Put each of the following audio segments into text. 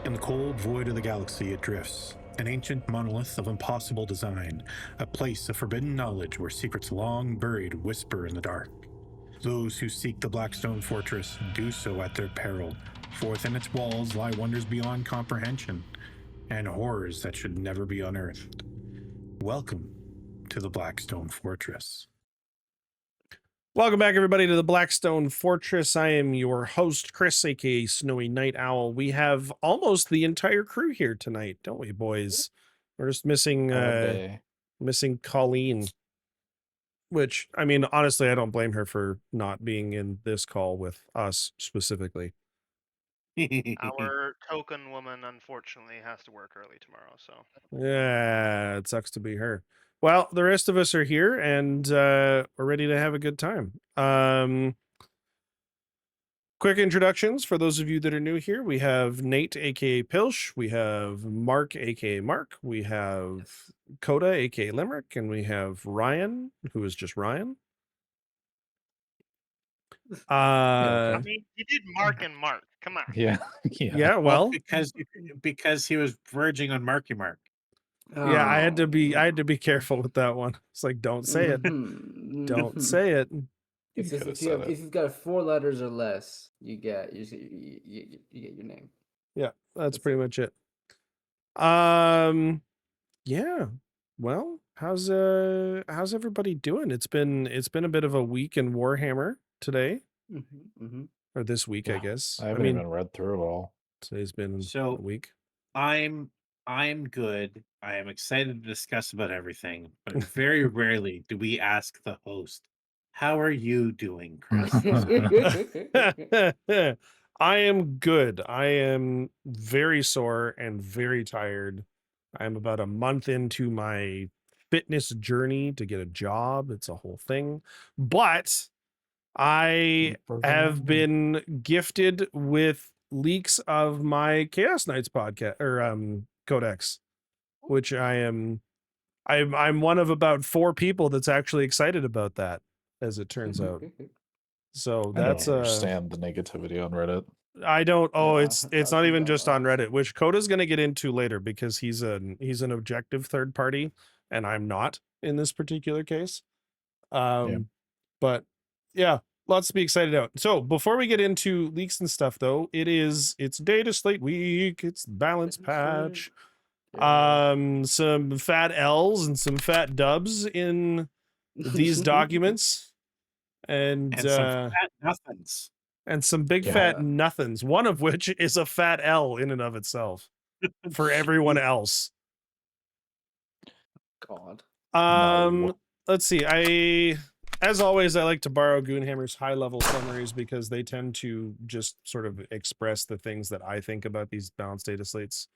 In the cold void of the galaxy it drifts, an ancient monolith of impossible design, a place of forbidden knowledge where secrets long buried whisper in the dark. Those who seek the Blackstone fortress do so at their peril, for within its walls lie wonders beyond comprehension, and horrors that should never be unearthed. Welcome to the Blackstone Fortress. Welcome back, everybody, to the Blackstone Fortress. I am your host, Chris, aka Snowy Night Owl. We have almost the entire crew here tonight, don't we, boys? We're just missing Colleen. Which, I mean, honestly, I don't blame her for not being in this call with us specifically. Our token woman, unfortunately, has to work early tomorrow, so. Yeah, it sucks to be her. Well, the rest of us are here, and we're ready to have a good time. Quick introductions for those of you that are new here. We have Nate, aka Pilch. We have Mark, aka Mark. We have Coda, aka Limerick, and we have Ryan, who is just Ryan. I mean, you did Mark and Mark. Come on. Yeah. Well, because he was verging on Marky Mark. Yeah, I had to be careful with that one. It's like, don't say it. Don't say it. If you've got 4 letters or less, you get your name. Yeah, that's pretty much it. Yeah. Well, how's everybody doing? It's been a bit of a week in Warhammer today. Or this week, I guess. I haven't even read through it all. Today's been a week. I'm good. I am excited to discuss about everything, but very rarely do we ask the host, "How are you doing, Chris?" I am good. I am very sore and very tired. I'm about a month into my fitness journey to get a job. It's a whole thing. But I have been gifted with leaks of my Chaos Knights podcast or codex, which I'm one of about 4 people that's actually excited about that, as it turns out. So that's I don't understand the negativity on Reddit. I don't. Oh, it's not even just on Reddit, which Coda's going to get into later because he's an objective third party, and I'm not in this particular case. But yeah, lots to be excited about. So before we get into leaks and stuff, though, it's data slate week. It's balance patch. Some fat L's and some fat dubs in these documents, and some fat nothings. And some big fat nothings, one of which is a fat L in and of itself for everyone else. God. No. Let's see. As always, I like to borrow Goonhammer's high-level summaries because they tend to just sort of express the things that I think about these balanced data slates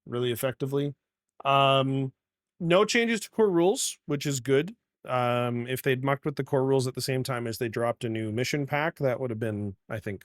really effectively. No changes to core rules, which is good. If they'd mucked with the core rules at the same time as they dropped a new mission pack, that would have been, I think,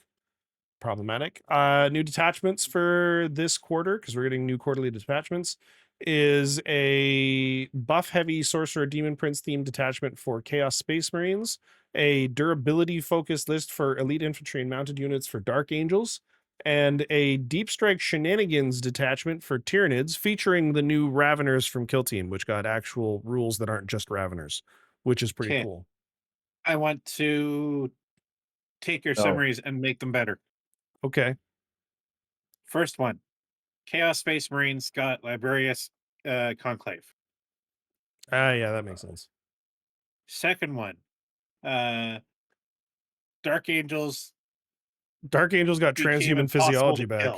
problematic. New detachments for this quarter, because we're getting new quarterly detachments, is a buff-heavy Sorcerer Demon Prince themed detachment for Chaos Space Marines, a durability-focused list for Elite Infantry and Mounted units for Dark Angels, and a Deep Strike Shenanigans detachment for Tyranids, featuring the new Raveners from Kill Team, which got actual rules that aren't just Raveners, which is pretty cool. I want to take your summaries and make them better. Okay. First one, Chaos Space Marines got Liberius Conclave. Yeah, that makes sense. Second one, Dark Angels got transhuman physiology back.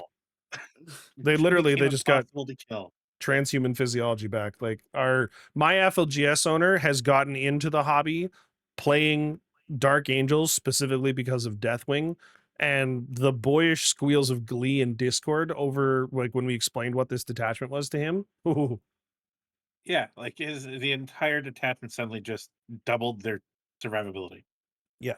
They just got transhuman physiology back. Like my FLGS owner has gotten into the hobby playing Dark Angels specifically because of Deathwing, and the boyish squeals of glee and discord over like when we explained what this detachment was to him. Ooh. Yeah, like the entire detachment suddenly just doubled their survivability. Yeah.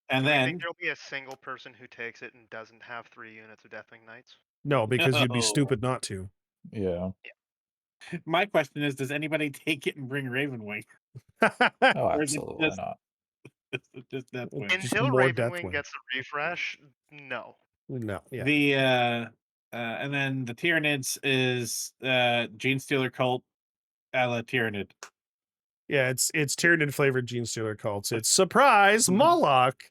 And I then think there'll be a single person who takes it and doesn't have 3 units of Deathwing Knights. No, because you'd be stupid not to. Yeah. My question is, does anybody take it and bring Ravenwing? Oh, absolutely not. Just Deathwing. Until Ravenwing gets a refresh, no. No, yeah. The and then the Tyranids is Gene Stealer cult a la Tyranid. Yeah, it's Tyranid flavored Gene Stealer cults. It's surprise Mhm. Moloch.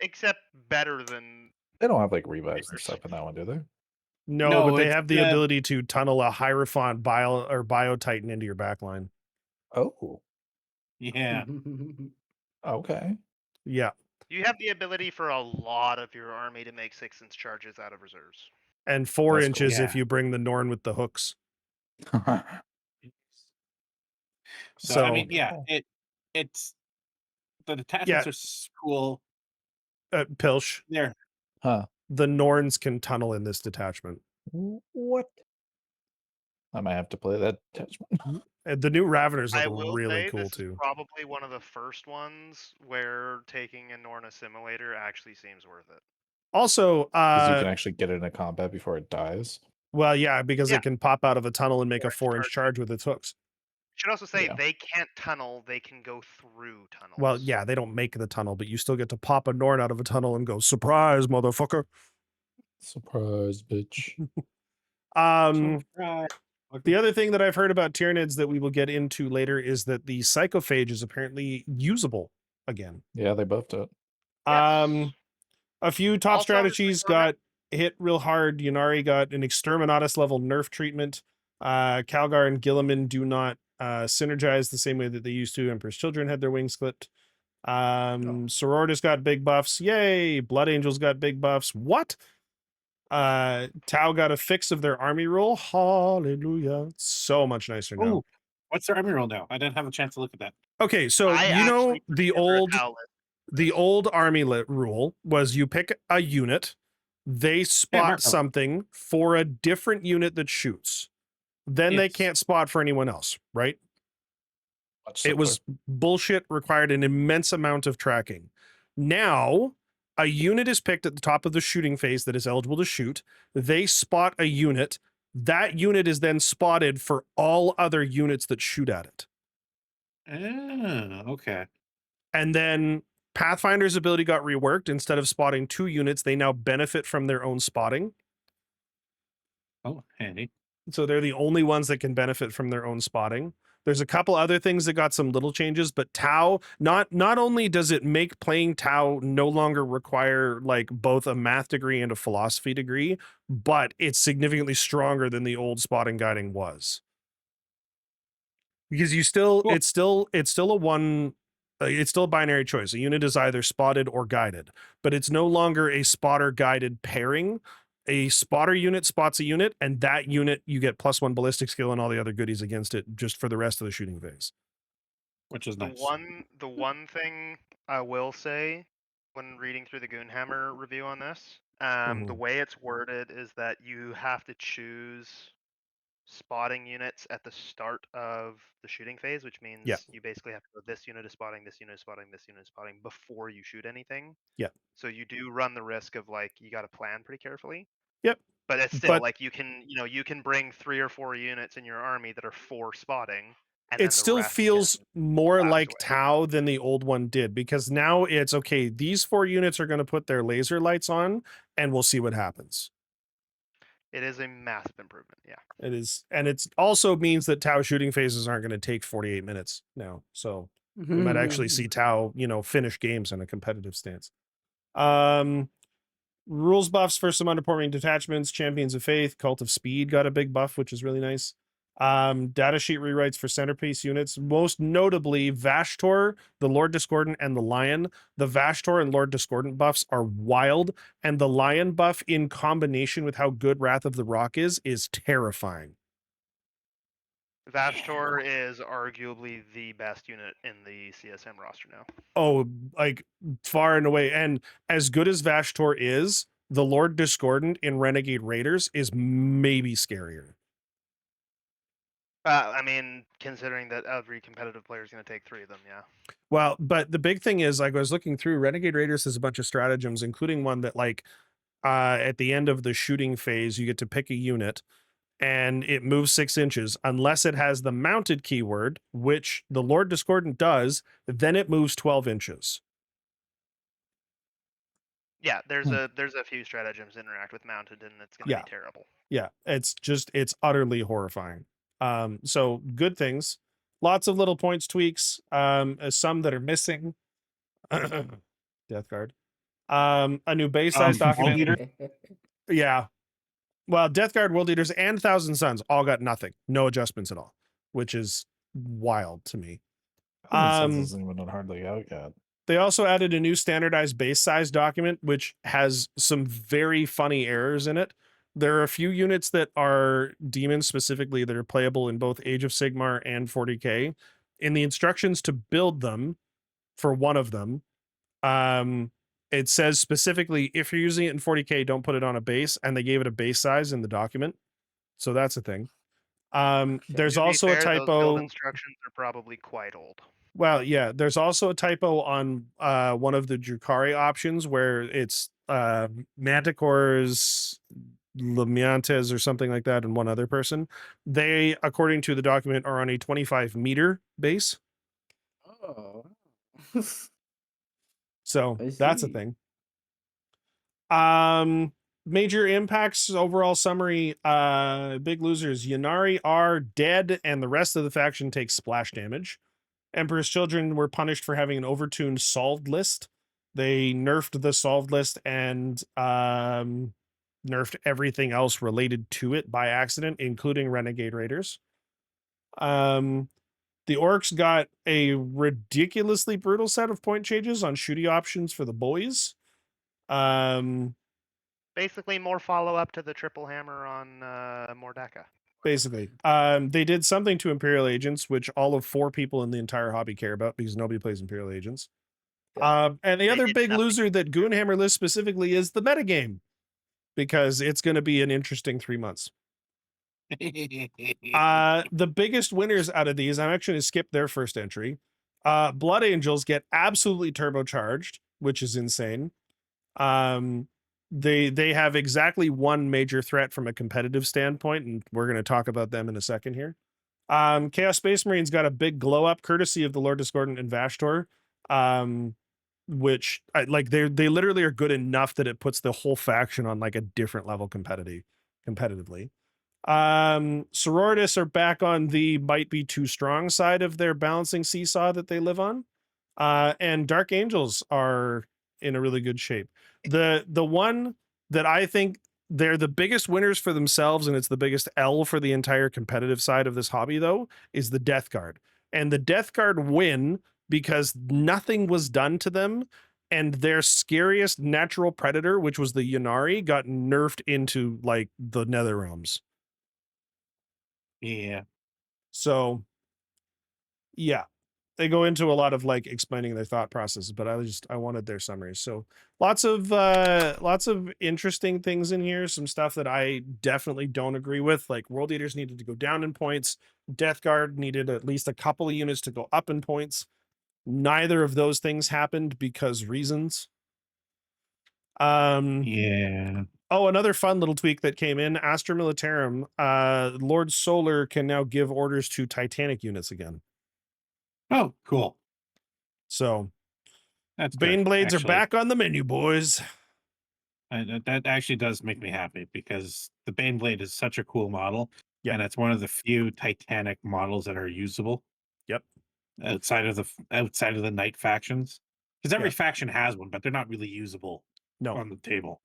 Except better than They don't have like revives and Reavers. stuff in that one, do they? No, but they it's have the ability to tunnel a Hierophant bio Titan into your backline. Oh, yeah. okay. Yeah. you have the ability for a lot of your army to make 6-inch charges out of reserves. And 4 That's inches cool. if Yeah. you bring the Norn with the hooks. So I So- mean, yeah, it's the detachments are cool. Pilch, They're Huh. the Norns can tunnel in this detachment. What? I might have to play that attachment. And the new Raveners I look will really say cool this too. is probably one of the first ones where taking a Norn assimilator actually seems worth it. Also, Because you can actually get it into combat before it dies. well, yeah, because Yeah. it can pop out of a tunnel and make a 4-inch 4-inch charge with its hooks. Should also say Yeah. they can't tunnel; they can go through tunnels. Well, yeah, they don't make the tunnel, but you still get to pop a Norn out of a tunnel and go, surprise, motherfucker. Surprise, bitch. The other thing that I've heard about Tyranids that we will get into later is that the Psychophage is apparently usable again. Yeah, they buffed it. Yes. A few top Also, strategies got hit real hard. Yunari got an Exterminatus level nerf treatment. Calgar and Gilliman do not synergize the same way that they used to. Emperor's Children had their wings clipped. Sororitas got big buffs. Yay! Blood Angels got big buffs. What? Tau got a fix of their army rule. Hallelujah. So much nicer now. Ooh, what's their army roll now? I didn't have a chance to look at that. Okay, so I you know actually the prefer old Tau list. the old army lit rule was you pick a unit, they spot Marco. something for a different unit that shoots. Then they Yes. can't spot for anyone else, right? Much It was bullshit, required an immense amount of tracking. Now, a unit is picked at the top of the shooting phase that is eligible to shoot. They spot a unit. That unit is then spotted for all other units that shoot at it. Okay. And then Pathfinder's ability got reworked. Instead of spotting 2 units, they now benefit from their own spotting. Oh, handy. So they're the only ones that can benefit from their own spotting. There's a couple other things that got some little changes, but Tau, not only does it make playing Tau no longer require like both a math degree and a philosophy degree, but it's significantly stronger than the old spotting guiding was. Because you still, Cool. it's still a one, it's still a binary choice. A unit is either spotted or guided, but it's no longer a spotter guided pairing. A spotter unit spots a unit, and that unit you get +1 ballistic skill and all the other goodies against it just for the rest of the shooting phase. Which is nice. The one thing I will say when reading through the Goonhammer review on this, the way it's worded is that you have to choose spotting units at the start of the shooting phase, which means you basically have to go this unit is spotting, this unit is spotting, this unit is spotting before you shoot anything. Yeah. So you do run the risk of like you got to plan pretty carefully. Yep. But it's still But- like you can bring 3 or 4 units in your army that are for spotting. And It then the still rest feels can more blast like away. Tau than the old one did, because now it's okay. These 4 units are going to put their laser lights on, and we'll see what happens. It is a massive improvement. Yeah. It is, and it's also means that Tau shooting phases aren't going to take 48 minutes now. So we might actually see Tau, finish games in a competitive stance. Rules buffs for some underperforming detachments. Champions of Faith, Cult of Speed got a big buff, which is really nice. Data sheet rewrites for centerpiece units, most notably Vashtor, the Lord Discordant, and the Lion. The Vashtor and Lord Discordant buffs are wild, and the Lion buff in combination with how good Wrath of the Rock is terrifying. Vashtor is arguably the best unit in the CSM roster now. Oh, like far and away. And as good as Vashtor is, the Lord Discordant in Renegade Raiders is maybe scarier. I mean, considering that every competitive player is going to take 3 of them, yeah. Well, but the big thing is, like, I was looking through, Renegade Raiders has a bunch of stratagems, including one that, like, at the end of the shooting phase, you get to pick a unit, and it moves 6 inches, unless it has the mounted keyword, which the Lord Discordant does, then it moves 12 inches. Yeah, there's a few stratagems interact with mounted, and it's gonna Yeah. be terrible. Yeah, it's utterly horrifying. So good things, lots of little points tweaks, some that are missing. Death Guard. A new base size World document. Eater? Yeah. Well, Death Guard, World Eaters, and Thousand Suns all got nothing. No adjustments at all, which is wild to me. Isn't even hardly out yet. They also added a new standardized base size document, which has some very funny errors in it. There are a few units that are demons specifically that are playable in both Age of Sigmar and 40k. In the instructions to build them, for one of them, it says specifically if you're using it in 40k, don't put it on a base, and they gave it a base size in the document, so that's a thing. There's To be also fair, a those build typo. instructions are probably quite old. Well, yeah, there's also a typo on one of the Drukari options where it's Manticores, Lamiantes, or something like that, and one other person. They, according to the document, are on a 25-meter base. Oh. So I that's a see. thing. Major impacts, overall summary, big losers. Yannari are dead, and the rest of the faction takes splash damage. Emperor's Children were punished for having an overtuned solved list. They nerfed the solved list and nerfed everything else related to it by accident, including Renegade Raiders. The Orcs got a ridiculously brutal set of point changes on shooty options for the boys. Basically, more follow up to the triple hammer on Mordecai. Basically, they did something to Imperial Agents, which all of 4 people in the entire hobby care about because nobody plays Imperial Agents. And the They other did big nothing. loser that Goonhammer lists specifically is the metagame, because it's going to be an interesting 3 months. The biggest winners out of these, I'm actually going to skip their first entry. Blood Angels get absolutely turbocharged, which is insane. They have exactly one major threat from a competitive standpoint, and we're going to talk about them in a second here. Chaos Space Marines got a big glow up courtesy of the Lord Discordant and Vashtor, which they literally are good enough that it puts the whole faction on like a different level competitively. Sororitas are back on the might be too strong side of their balancing seesaw that they live on. And Dark Angels are in a really good shape. The one that I think they're the biggest winners for themselves, and it's the biggest L for the entire competitive side of this hobby, though, is the Death Guard. And the Death Guard win because nothing was done to them, and their scariest natural predator, which was the Yannari, got nerfed into like the Nether Realms. Yeah. So, yeah, they go into a lot of like explaining their thought process, but I wanted their summaries. So lots of interesting things in here. Some stuff that I definitely don't agree with, like World Eaters needed to go down in points. Death Guard needed at least a couple of units to go up in points. Neither of those things happened because reasons. Yeah. Oh, another fun little tweak that came in, Astra Militarum, Lord Solar can now give orders to Titanic units again. Oh, cool. So That's Bane good, Blades are actually. back on the menu, boys. That actually does make me happy because the Bane Blade is such a cool model. Yeah. And it's one of the few Titanic models that are usable. Yep. Outside of the Knight factions. Because every Yeah. faction has one, but they're not really usable on the table.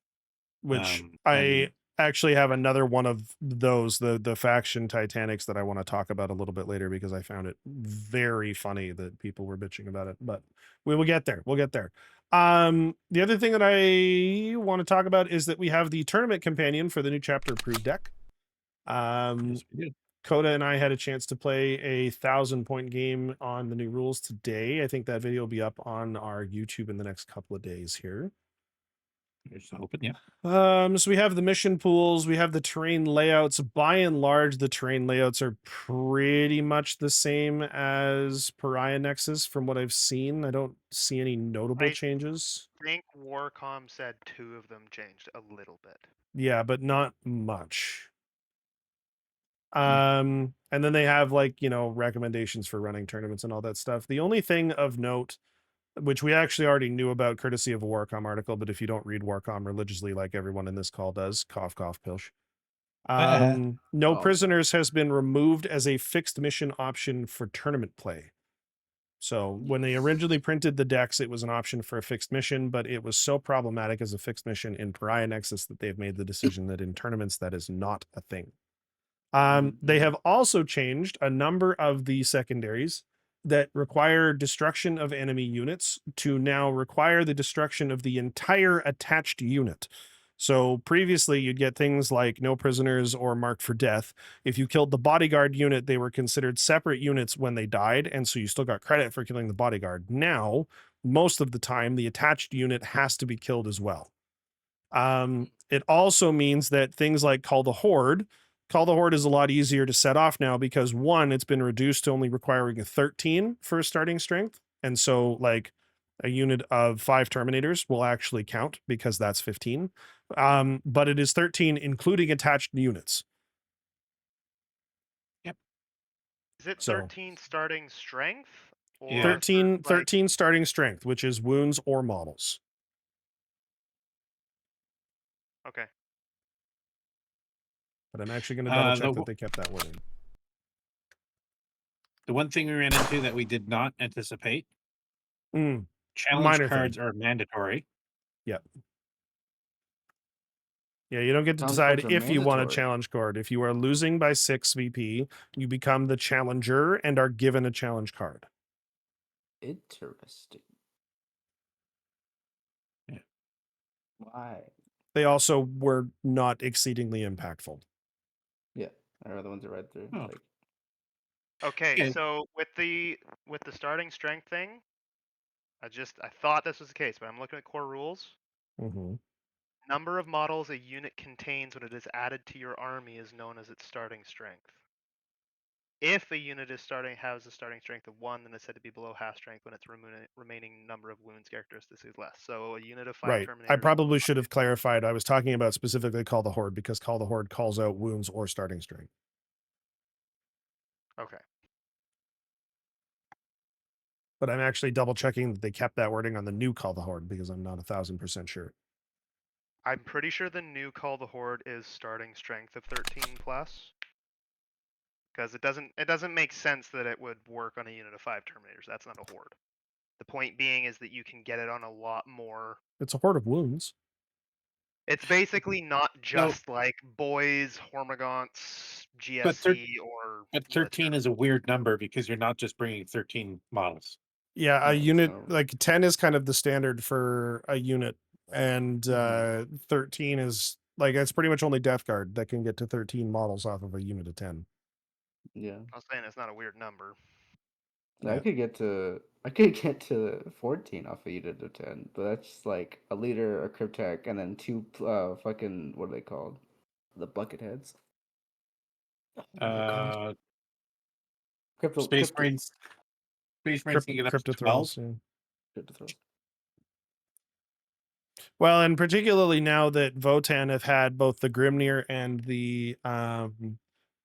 Which I actually have another one of those, the faction Titanics, that I want to talk about a little bit later because I found it very funny that people were bitching about it, but we will get there. We'll get there. The other thing that I want to talk about is that we have the tournament companion for the new chapter approved deck. Yes, we do. Coda and I had a chance to play a 1,000-point game on the new rules today. I think that video will be up on our YouTube in the next couple of days here. Just hoping, yeah. So we have the mission pools, we have the terrain layouts. By and large, the terrain layouts are pretty much the same as Pariah Nexus from what I've seen. I don't see any notable changes. I think Warcom said 2 of them changed a little bit. Yeah, but not much. And then they have like, recommendations for running tournaments and all that stuff. The only thing of note which we actually already knew about courtesy of a Warcom article, but if you don't read Warcom religiously like everyone in this call does, cough, cough, pilch. No Oh. prisoners has been removed as a fixed mission option for tournament play. So when they originally printed the decks, it was an option for a fixed mission, but it was so problematic as a fixed mission in Pariah Nexus that they've made the decision that in tournaments that is not a thing. They have also changed a number of the secondaries that require destruction of enemy units to now require the destruction of the entire attached unit. So previously you'd get things like no prisoners or marked for death. If you killed the bodyguard unit, they were considered separate units when they died, and so you still got credit for killing the bodyguard. Now, most of the time, the attached unit has to be killed as well. It also means that things like Call the Horde is a lot easier to set off now because one, it's been reduced to only requiring a 13 for a starting strength. And so like a unit of 5 Terminators will actually count because that's 15. But it is 13 including attached units. Is it So- 13 starting strength? Or Yeah. 13 starting strength, which is wounds or models. Okay. But I'm actually going to double check the- that they kept that wording. The one thing we ran into that we did not anticipate, Mm, challenge minor cards thing. are mandatory. Yeah, you don't get to Challenge decide cards are if you want a mandatory. challenge card. If you are losing by 6 VP, you become the challenger and are given a challenge card. Interesting. Yeah. Why? They also were not exceedingly impactful. Yeah, I read the ones I read through. Oh. Like, Okay, Yeah. so with the starting strength thing, I thought this was the case, but I'm looking at core rules. Mm-hmm. Number of models a unit contains when it is added to your army is known as its starting strength. If a unit has a starting strength of 1, then it's said to be below half strength when its remaining number of wounds characteristics is less. So a unit of 5 Right. Terminators. I probably should have clarified. I was talking about specifically Call the Horde because Call the Horde calls out wounds or starting strength. Okay. But I'm actually double checking that they kept that wording on the new Call the Horde because I'm not 1,000% sure. I'm pretty sure the new Call the Horde is starting strength of 13 plus. Because it doesn't make sense that it would work on a unit of 5 Terminators. That's not a horde. The point being is that you can get it on a lot more. It's a horde of wounds. It's basically not just like boys, Hormagaunts, GSC, or. But 13 is a weird number because you're not just bringing 13 models. Yeah, Yeah, a it's unit not- like 10 is kind of the standard for a unit, and 13 is like it's pretty much only Death Guard that can get to 13 models off of a unit of 10. yeah. I was saying it's not a weird number. I Yeah. could get to 14 off a unit of 10, but that's just like a leader, a cryptech, and then 2 fucking what are they called? The bucket heads. What are they called? Space Marines. Space Marines can get up to Crypto 12. Thralls, yeah. Crypto throws. Well, and particularly now that Votan have had both the Grimnir and the Brokir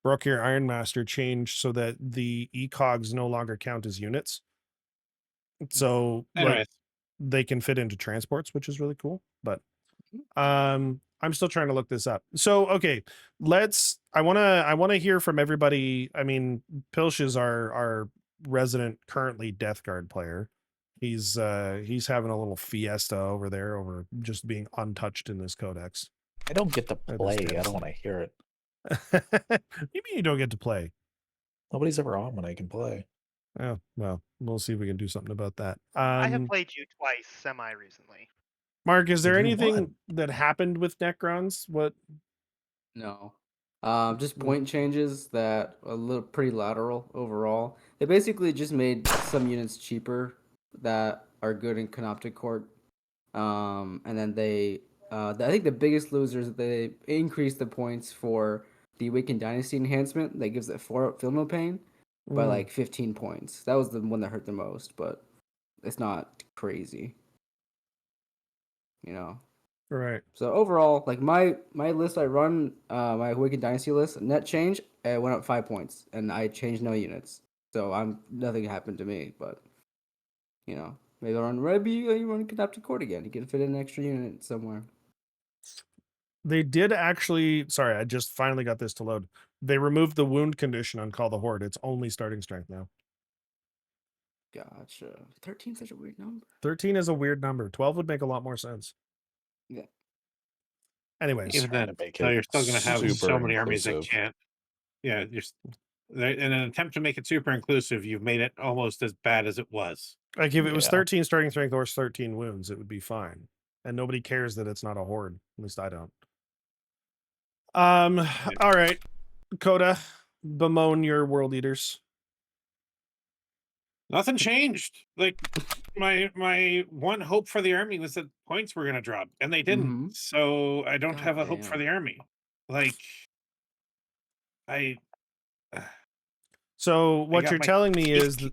Ironmaster changed so that the ECOGs no longer count as units. So like Anyways, they can fit into transports, which is really cool. But I'm still trying to look this up. So okay, I wanna hear from everybody. I mean, Pilch is our resident currently Death Guard player. He's having a little fiesta over there over just being untouched in this codex. I don't get to That is play. I devastating. don't want to hear it. You mean you don't get to play? Nobody's ever on when I can play. Oh, well, we'll see if we can do something about that. I have played you twice semi recently. Mark, is there You anything won. that happened with Necrons? What? No. Just point changes that a little pretty lateral overall. They basically just made some units cheaper that are good in Canoptic Court. And then I think the biggest losers is they increased the points for the Awakened Dynasty enhancement that gives it 4 Filmo Pain by like 15 points. That was the one that hurt the most, but it's not crazy. You know. Right. So overall, like my list I run, my Awakened Dynasty list, net change, it went up 5 points, and I changed no units. So nothing happened to me, but you know, Maybe you run Canoptic Court again. You can fit an extra unit somewhere. They did actually. Sorry, I just finally got this to load. They removed the wound condition on Call the Horde. It's only starting strength now. Gotcha. 13 such a weird number. 13 is a weird number. 12 would make a lot more sense. Yeah. Anyways, He's Even trying then, to make so it you're still going to have super so many armies that inclusive. can't. Yeah, in an attempt to make it super inclusive, you've made it almost as bad as it was. like if it was Yeah. 13 starting strength or 13 wounds, it would be fine. And nobody cares that it's not a horde. At least I don't. All right. Coda, bemoan your world eaters. Nothing changed. Like my one hope for the army was that points were going to drop, and they didn't. Mhm. So I don't God have a hope for damn. the army. Like I So what got you're my telling me teeth is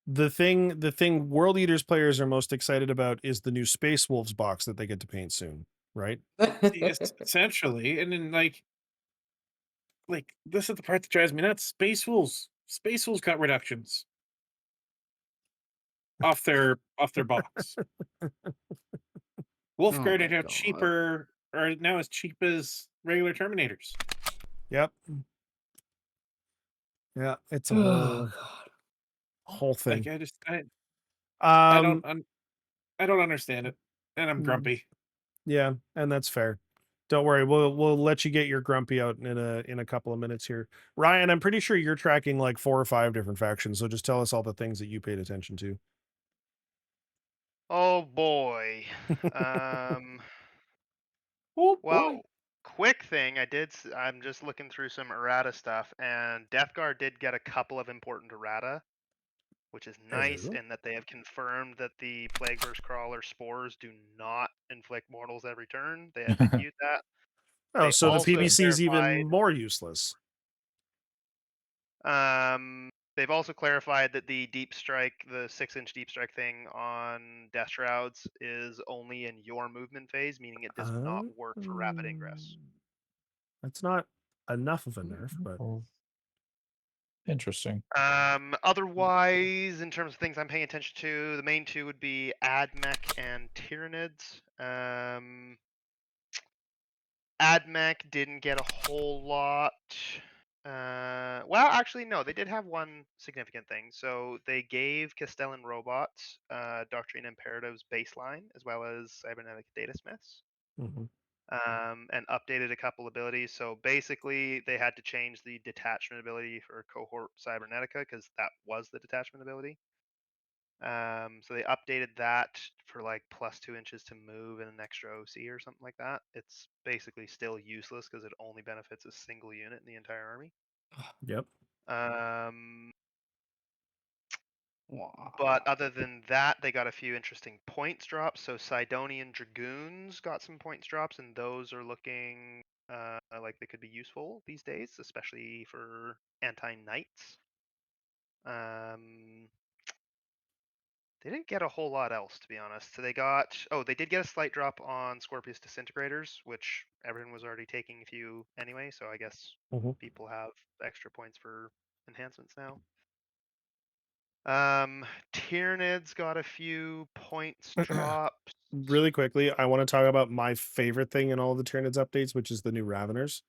the thing world eaters players are most excited about is the new Space Wolves box that they get to paint soon, right? essentially, and then like this is the part that drives me nuts. Space Wolves got reductions off their box. Wolf Oh Guard my are now God. cheaper, or now as cheap as regular Terminators. Yep. Yeah, it's a Oh whole thing. Like I Um, I don't understand it, and I'm Mm. grumpy. yeah, and that's fair. Don't worry, we'll let you get your grumpy out in a couple of minutes here. Ryan, I'm pretty sure you're tracking like 4 or 5 different factions, so just tell us all the things that you paid attention to. Oh boy. Oh boy. Well, quick thing, I'm just looking through some errata stuff, and Death Guard did get a couple of important errata, which is nice Oh. in that they have confirmed that the Plague Burst Crawler spores do not inflict mortals every turn. They had reviewed that. Oh, They so the also PBC is even clarified. more useless. They've also clarified that the deep strike, the 6-inch deep strike thing on Death Shrouds, is only in your movement phase, meaning it does not work for rapid ingress. That's not enough of a nerf, but Oh, interesting. Otherwise, in terms of things I'm paying attention to, the main two would be Admech and Tyranids. Admech didn't get a whole lot. Well, actually, no, they did have one significant thing. So they gave Castellan robots Doctrine Imperatives baseline as well as cybernetic data smiths, mhm. and updated a couple abilities. So basically, they had to change the detachment ability for Cohort Cybernetica because that was the detachment ability. So they updated that for like +2 inches to move and an extra OC or something like that. It's basically still useless because it only benefits a single unit in the entire army. Yep. But other than that, they got a few interesting points drops. So Sidonian Dragoons got some points drops, and those are looking like they could be useful these days, especially for anti-knights. They didn't get a whole lot else, to be honest. So they did get a slight drop on Scorpius Disintegrators, which everyone was already taking a few anyway. So I guess Mhm. people have extra points for enhancements now. Tyranids got a few points drops. Really quickly, I want to talk about my favorite thing in all of the Tyranids updates, which is the new Raveners.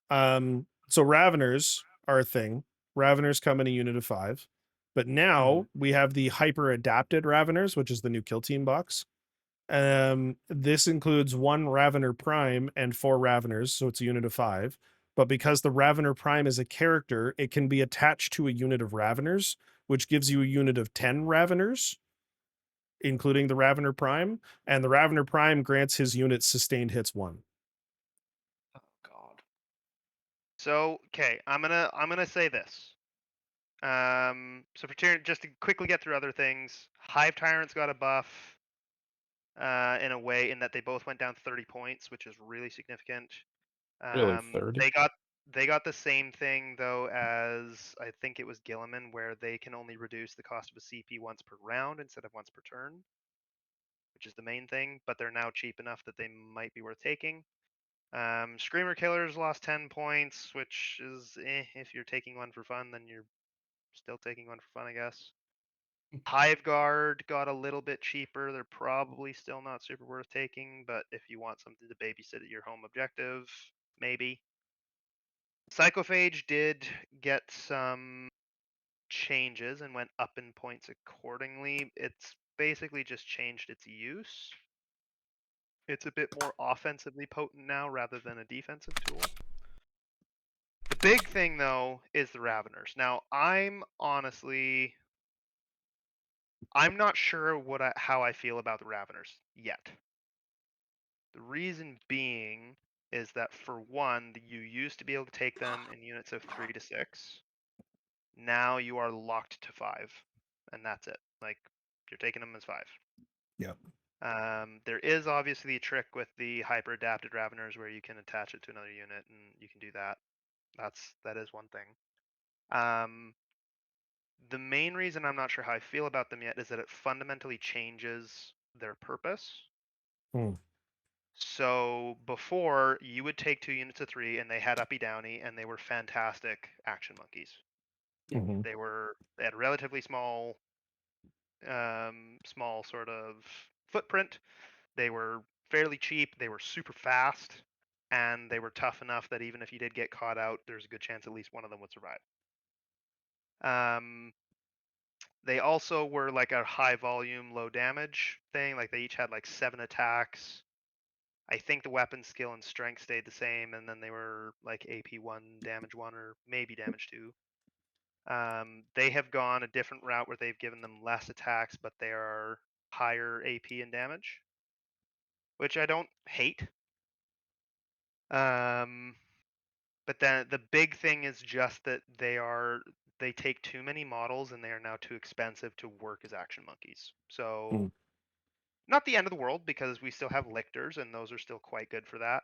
So Raveners are a thing. Raveners come in a unit of 5. But now we have the hyper adapted Raveners, which is the new kill team box. This includes 1 Ravener Prime and 4 Raveners, so it's a unit of 5. But because the Ravener Prime is a character, it can be attached to a unit of Raveners, which gives you a unit of 10 Raveners, including the Ravener Prime. And the Ravener Prime grants his unit sustained hits 1. Oh God. So okay, I'm gonna say this. So for Tyranid, just to quickly get through other things, Hive Tyrants got a buff. In a way, in that they both went down 30 points, which is really significant. Really, 30? They got the same thing though as I think it was Gilliman, where they can only reduce the cost of a CP once per round instead of once per turn, which is the main thing. But they're now cheap enough that they might be worth taking. Screamer Killers lost 10 points, which is if you're taking one for fun, then you're still taking one for fun, I guess. Hive Guard got a little bit cheaper. They're probably still not super worth taking, but if you want something to babysit at your home objective, maybe. Psychophage did get some changes and went up in points accordingly. It's basically just changed its use. It's a bit more offensively potent now rather than a defensive tool. The big thing though is the Raveners. Now I'm not sure how I feel about the Raveners yet. The reason being is that for one, you used to be able to take them in units of 3 to 6. Now you are locked to 5, and that's it. Like you're taking them as 5. Yep. There is obviously a trick with the hyper adapted Raveners where you can attach it to another unit, and you can do that. That is one thing. The main reason I'm not sure how I feel about them yet is that it fundamentally changes their purpose. Hmm. So before you would take 2 units of 3 and they had uppy downy and they were fantastic action monkeys. Mhm. They had a relatively small sort of footprint. They were fairly cheap, they were super fast, and they were tough enough that even if you did get caught out, there's a good chance at least one of them would survive. They also were like a high volume, low damage thing. Like they each had like 7 attacks. I think the weapon skill and strength stayed the same, and then they were like AP 1, damage 1, or maybe damage 2. They have gone a different route where they've given them less attacks, but they are higher AP and damage, which I don't hate. But then the big thing is just that they take too many models and they are now too expensive to work as action monkeys. So Mm. not the end of the world because we still have lictors and those are still quite good for that.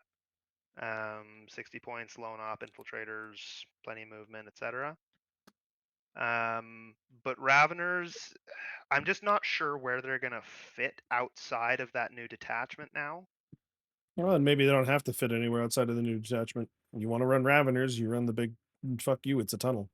60 points, lone op, infiltrators, plenty of movement, etc. But Raveners, I'm just not sure where they're gonna fit outside of that new detachment now. Well, and maybe they don't have to fit anywhere outside of the new detachment. You want to run Raveners, you run the big fuck you, it's a tunnel.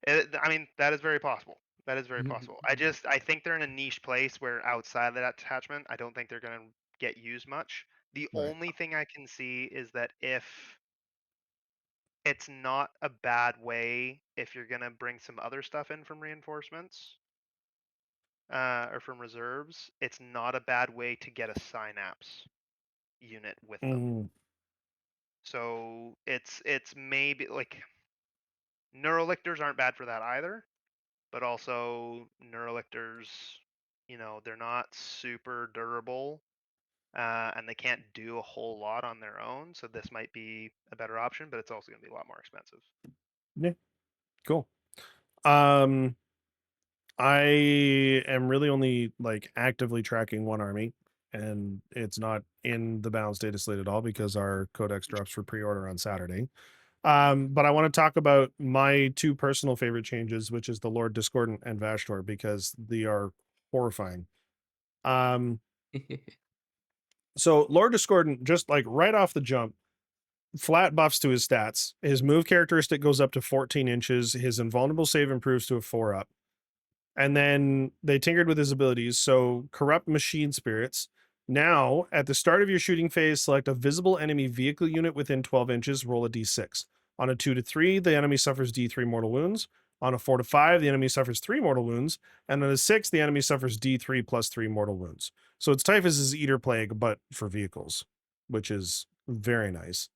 I mean, that is very possible. That is very possible. I think they're in a niche place where outside of that attachment, I don't think they're gonna get used much. The Right. only thing I can see is that if it's not a bad way if you're gonna bring some other stuff in from reinforcements or from reserves, it's not a bad way to get a synapse unit with them. Mhm. So it's maybe like neurolictors aren't bad for that either, but also neurolictors, they're not super durable and they can't do a whole lot on their own. So this might be a better option, but it's also going to be a lot more expensive. Yeah. Cool. I am really only like actively tracking one army, and it's not in the balanced data slate at all because our codex drops for pre-order on Saturday. But I want to talk about my 2 personal favorite changes, which is the Lord Discordant and Vashtor, because they are horrifying. So Lord Discordant, just like right off the jump, flat buffs to his stats. His move characteristic goes up to 14 inches. His invulnerable save improves to a 4 up. And then they tinkered with his abilities. So corrupt machine spirits. Now, at the start of your shooting phase, select a visible enemy vehicle unit within 12 inches, roll a d6. On a 2 to 3, the enemy suffers d3 mortal wounds. On a 4 to 5, the enemy suffers 3 mortal wounds. And on a 6, the enemy suffers d3 plus 3 mortal wounds. So it's Typhus's Eater Plague, but for vehicles, which is very nice.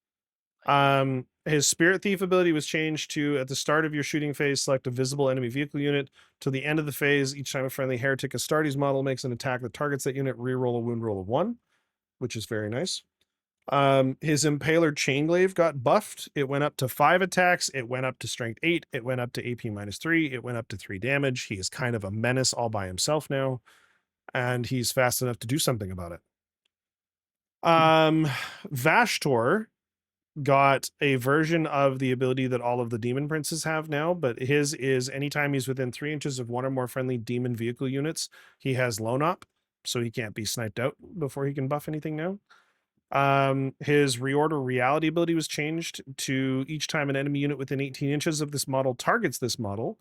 His Spirit Thief ability was changed to, at the start of your shooting phase, select a visible enemy vehicle unit. To the end of the phase, each time a friendly Heretic Astartes model makes an attack that targets that unit, reroll a wound roll of 1, which is very nice. His Impaler Chainglaive got buffed. It went up to 5 attacks. It went up to strength 8. It went up to AP -3. It went up to 3 damage. He is kind of a menace all by himself now, and he's fast enough to do something about it. Vashtor got a version of the ability that all of the demon princes have now, but his is anytime he's within 3 inches of 1 or more friendly demon vehicle units, he has lone op, so he can't be sniped out before he can buff anything now. His reorder reality ability was changed to each time an enemy unit within 18 inches of this model targets this model,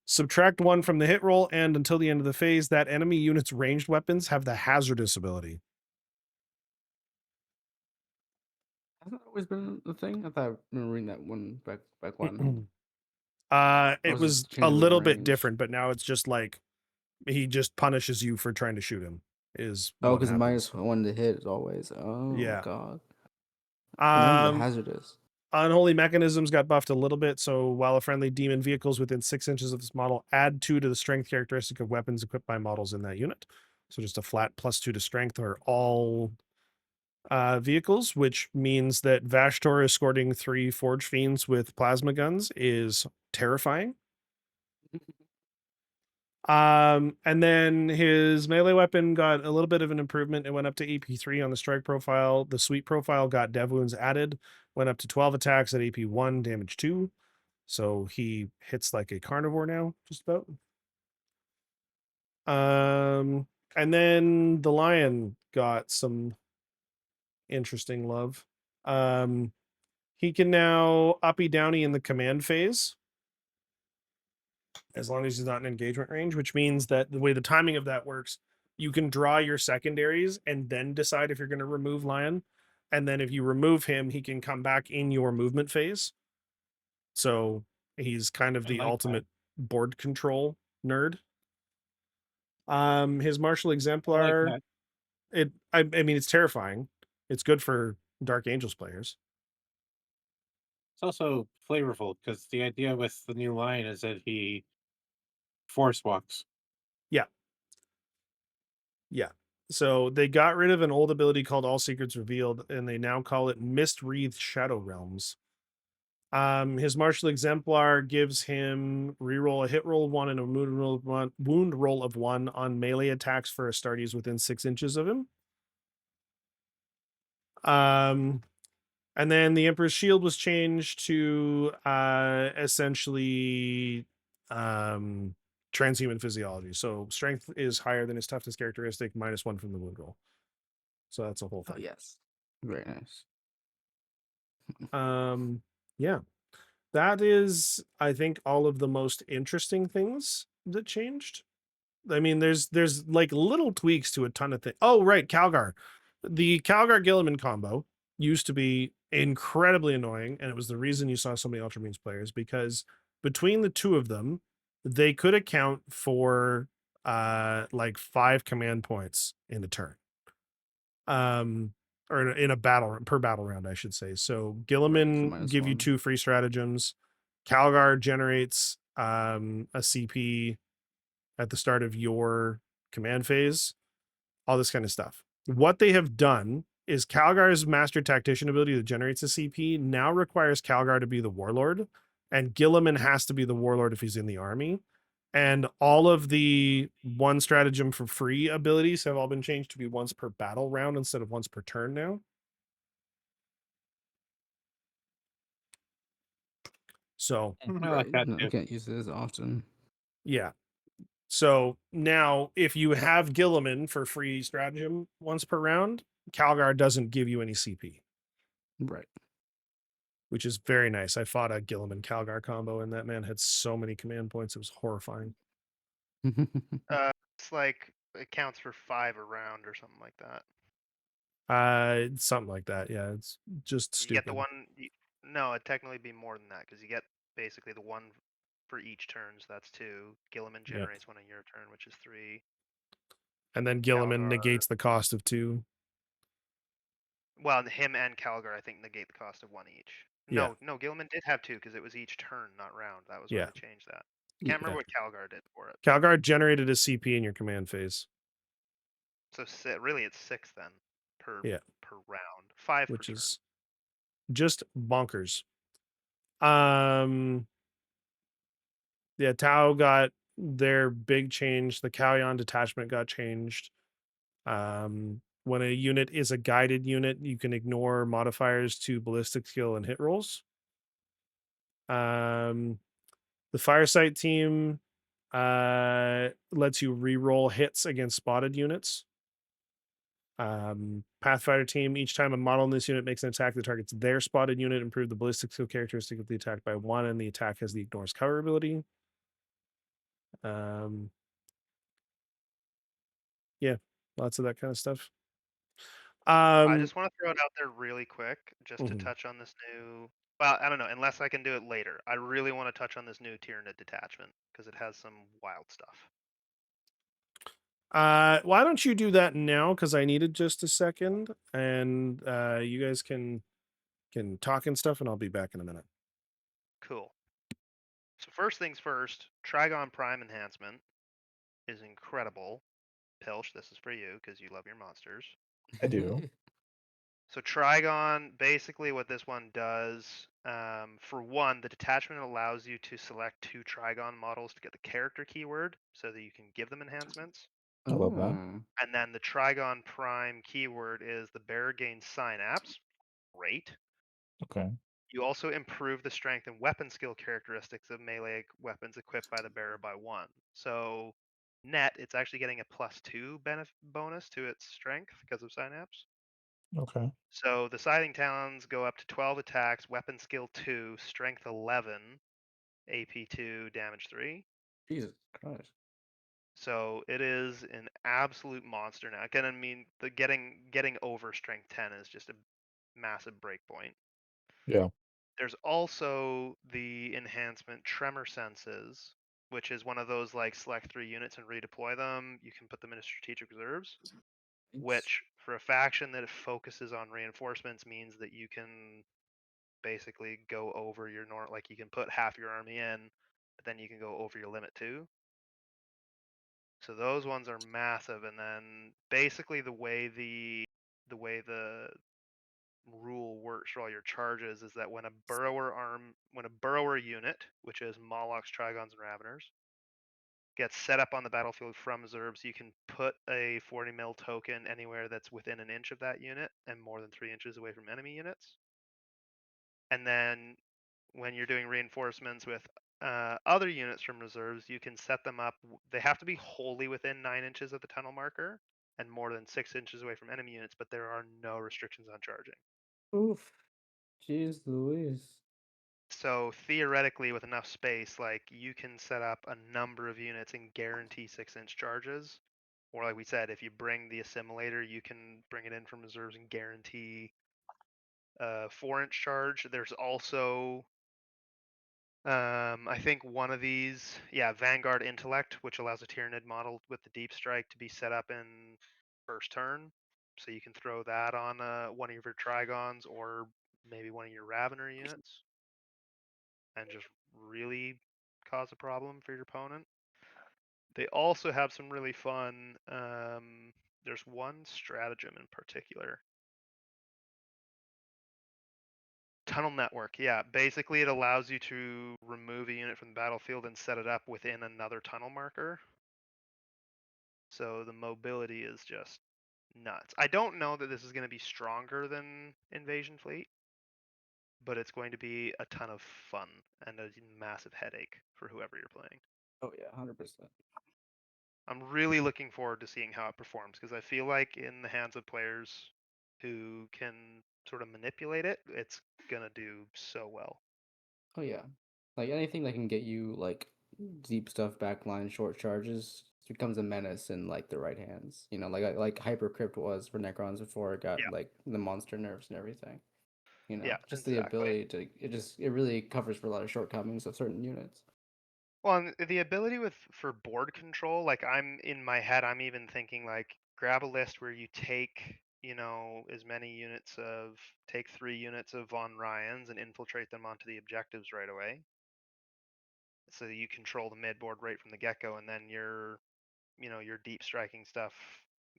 Subtract 1 from the hit roll, and until the end of the phase, that enemy unit's ranged weapons have the hazardous ability. Hasn't that always been the thing? I thought I remember reading that one back when. It was was just a changed with little bit range. different, but now it's just like he just punishes you for trying to shoot him. Is Oh, what because happens. -1 to hit is always. Oh Yeah. god. I remember the Um, hazardous. Unholy mechanisms got buffed a little bit, so while a friendly demon vehicles within 6 inches of this model, add 2 to the strength characteristic of weapons equipped by models in that unit. So just a flat +2 to strength are all vehicles, which means that Vashtor escorting 3 Forge Fiends with plasma guns is terrifying. And then his melee weapon got a little bit of an improvement. It went up to AP3 on the strike profile. The sweep profile got dev wounds added, went up to 12 attacks at AP1, damage 2. So he hits like a carnivore now, just about. And then the lion got some interesting love. He can now uppy downy in the command phase, as long as he's not in engagement range, which means that the way the timing of that works, you can draw your secondaries and then decide if you're going to remove lion. And then if you remove him, he can come back in your movement phase. So he's kind of I the like ultimate board control nerd. His martial I like exemplar, that. I mean, it's terrifying. It's good for Dark Angels players. It's also flavorful because the idea with the new line is that he force walks. Yeah. So they got rid of an old ability called All Secrets Revealed, and they now call it Mist Wreathed Shadow Realms. His martial exemplar gives him reroll a hit roll of 1 and a wound roll of 1 on melee attacks for Astartes within 6 inches of him. And then the Emperor's Shield was changed to essentially transhuman physiology. So strength is higher than his toughness characteristic, -1 from the wound roll. So that's a whole Oh thing. yes. Very nice. Yeah. That is, I think, all of the most interesting things that changed. I mean, there's like little tweaks to a ton of things. Oh, right, Calgar. The Calgar Gilliman combo used to be incredibly annoying, and it was the reason you saw so many Ultramarines players, because between the two of them, they could account for like 5 command points in the turn. Or in a battle per battle round, I should say. So Gilliman Right, so give you -1. 2 free stratagems. Calgar generates a CP at the start of your command phase, all this kind of stuff. What they have done is Calgar's Master Tactician ability that generates a CP now requires Calgar to be the Warlord, and Gilliman has to be the Warlord if he's in the army. And all of the 1 stratagem for free abilities have all been changed to be once per battle round instead of once per turn now. So, I like Right. that No, I too. can't use it as often. yeah. So now if you have Gilliman for free stratagem once per round, Calgar doesn't give you any CP, Right. which is very nice. I fought a Gilliman Calgar combo, and that man had so many command points. It was horrifying. It's like it counts for 5 a round or something like that. Something like that. Yeah, it's just You stupid. get the one. No, it'd technically be more than that because you get basically the 1 for each turn. So that's 2. Gilliman Yeah. generates 1 on your turn, which is 3. And then Gilliman Calgar. negates the cost of 2. Well, him and Calgar, I think, negate the cost of 1 each. Yeah. No, Gilliman did have 2 because it was each turn, not round. That was why Yeah. they changed that. Can't remember Yeah. what Calgar did for it. Calgar generated a CP in your command phase. So really, it's 6 then per Yeah. per round, 5 which per turn. is just bonkers. Yeah, Tau got their big change. The Kauyon detachment got changed. When a unit is a guided unit, you can ignore modifiers to ballistic skill and hit rolls. The Firesight team lets you re-roll hits against spotted units. Pathfighter team, each time a model in this unit makes an attack that targets their spotted unit, improve the ballistic skill characteristic of the attack by 1, and the attack has the ignores cover ability. Yeah, lots of that kind of stuff. I just want to throw it out there really quick, just to Mhm. touch on this new. Well, I don't know, unless I can do it later. I really want to touch on this new Tyranid detachment because it has some wild stuff. Why don't you do that now? Because I needed just a second, and you guys can talk and stuff, and I'll be back in a minute. Cool. So first things first, Trigon Prime enhancement is incredible. Pilch, this is for you because you love your monsters. I do. So Trigon, basically what this one does, for one, the detachment allows you to select 2 Trigon models to get the character keyword so that you can give them enhancements. I love that. Mm. And then the Trigon Prime keyword is the bearer gains synapse. Great. Okay. You also improve the strength and weapon skill characteristics of melee weapons equipped by the bearer by 1. So net, it's actually getting a +2 bonus to its strength because of synapse. Okay. So the Scything Talons go up to 12 attacks, weapon skill 2, strength 11, AP 2, damage 3. Jesus Christ. So it is an absolute monster now. Again, I mean, the getting over strength 10 is just a massive breakpoint. Yeah. There's also the enhancement Tremor Senses, which is one of those like select 3 units and redeploy them. You can put them into strategic reserves, which for a faction that focuses on reinforcements means that you can basically go over your norm. Like you can put half your army in, but then you can go over your limit too. So those ones are massive. And then basically the way the rule works for all your charges is that when a burrower unit, which is Molochs, Trigons, and Raveners, gets set up on the battlefield from reserves, you can put a 40 mil token anywhere that's within an inch of that unit and more than 3 inches away from enemy units. And then when you're doing reinforcements with other units from reserves, you can set them up. They have to be wholly within 9 inches of the tunnel marker and more than 6 inches away from enemy units, but there are no restrictions on charging. Oof. Jeez Louise. So theoretically, with enough space, like you can set up a number of units and guarantee 6-inch charges. Or like we said, if you bring the assimilator, you can bring it in from reserves and guarantee a 4-inch charge. There's also I think one of these, yeah, Vanguard Intellect, which allows a Tyranid model with the deep strike to be set up in first turn. So you can throw that on one of your Trigons or maybe one of your Ravener units and just really cause a problem for your opponent. They also have some really fun, there's one stratagem in particular. Tunnel network, yeah. Basically, it allows you to remove a unit from the battlefield and set it up within another tunnel marker. So the mobility is just nuts. I don't know that this is going to be stronger than Invasion Fleet, but it's going to be a ton of fun and a massive headache for whoever you're playing. Oh yeah, 100%. I'm really looking forward to seeing how it performs because I feel like in the hands of players who can sort of manipulate it, it's gonna do so well. Oh yeah. Like anything that can get you like deep stuff backline short charges becomes a menace in like the right hands. You know, like Hypercrypt was for Necrons before it got Yeah, like the monster nerfs and everything. You know, yeah, just the exactly. ability to it really covers for a lot of shortcomings of certain units. Well, and the ability for board control, like I'm in my head, I'm even thinking like grab a list where you take, as many units of take 3 units of Von Ryans and infiltrate them onto the objectives right away. So that you control the mid board right from the get-go, and then your deep striking stuff,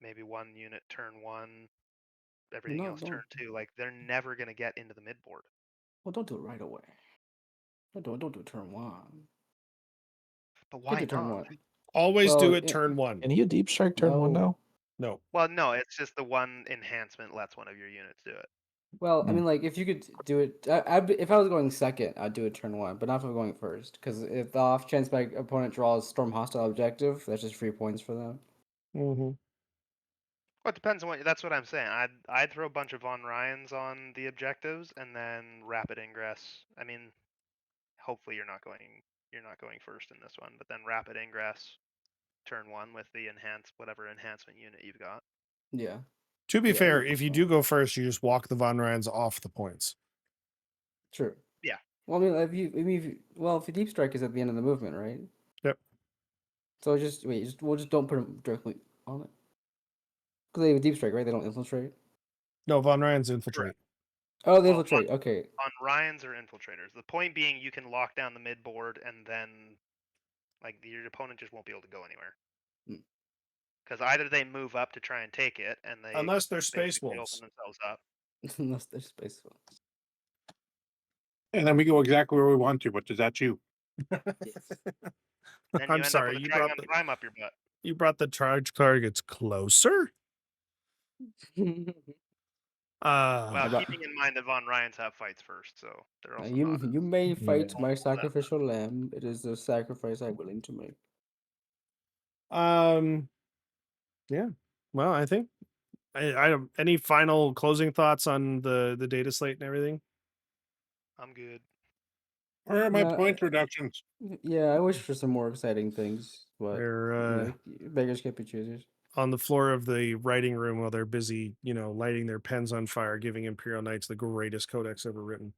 maybe 1 unit turn 1, everything No, else turn 2. Like they're never gonna get into the mid board. don't do it right away. Don't do it turn one. But Can't why do turn not? one. Always Well, do it turn 1. Can you deep strike turn one no. now? No. Well, no, it's just the one enhancement lets one of your units do it. Well, I Hmm. mean, like if you could do it, if I was going second, I'd do it turn one, but not if I'm going first, because if the off chance my opponent draws storm hostile objective, that's just free points for them. Mm-hmm. Well, it depends on what. That's what I'm saying. I'd throw a bunch of Von Ryans on the objectives and then rapid ingress. I mean, hopefully you're not going you're not going first in this one. But then rapid ingress, turn 1 with the whatever enhancement unit you've got. Yeah. To be Yeah, fair, that's if you fine. do go first, you just walk the Von Ryans off the points. True. Yeah. Well, I mean, if you deep strike is at the end of the movement, right? Yep. So we'll just don't put them directly on it. Because they have a deep strike, right? They don't infiltrate. No, Von Ryans infiltrate. Oh, they Well, infiltrate. Okay. On Ryans or infiltrators. The point being, you can lock down the mid board, and then like your opponent just won't be able to go anywhere. Hmm. Because either they move up to try and take it, and they Unless they're Space basically Wolves. open themselves up. Unless there's space for And then we go exactly where we want to, but does that you? Then you I'm end sorry, up with you a brought Trigon Prime up your butt. You brought the charge targets closer? it. Well, Uh, About- keeping in mind that Von Ryans have fights first, so they're also you not. you may fight Yeah. my sacrificial lamb. It is the sacrifice I'm willing to make. yeah. Well, I think I don't any final closing thoughts on the data slate and everything? I'm good. Where are my No, point reductions? Yeah, I wish for some more exciting things, but They're beggars can't be choosers. on the floor of the writing room while they're busy, lighting their pens on fire, giving Imperial Knights the greatest codex ever written.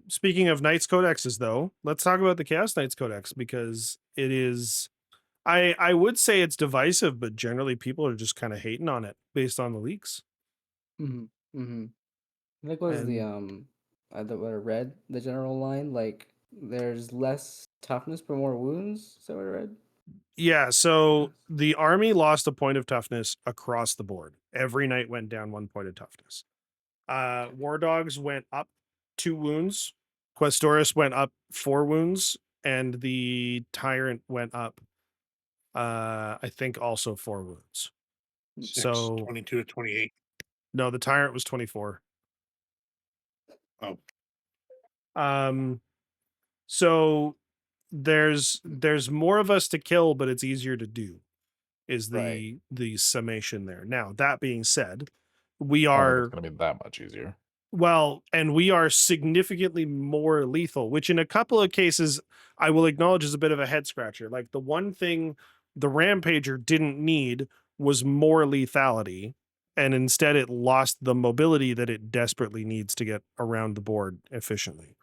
Speaking of Knights codexes, though, let's talk about the Chaos Knights codex, because it is I would say it's divisive, but generally people are just kind of hating on it based on the leaks. Like, what is the And red, the general line? Like, there's less toughness but more wounds. Is that what I read? yeah, so the army lost a point of toughness across the board. Every knight went down 1 point of toughness. War Dogs went up 2 wounds. Questoris went up 4 wounds, and the Tyrant went up, I think, also 4 wounds. 6, So 22 to 28. no, the Tyrant was 24. Oh. So there's more of us to kill, but it's easier to do, is Right. the summation there. Now, that being said, we I don't think are it's going to be that much easier. well, and we are significantly more lethal, which in a couple of cases I will acknowledge is a bit of a head scratcher. Like, the one thing the Rampager didn't need was more lethality, and instead it lost the mobility that it desperately needs to get around the board efficiently.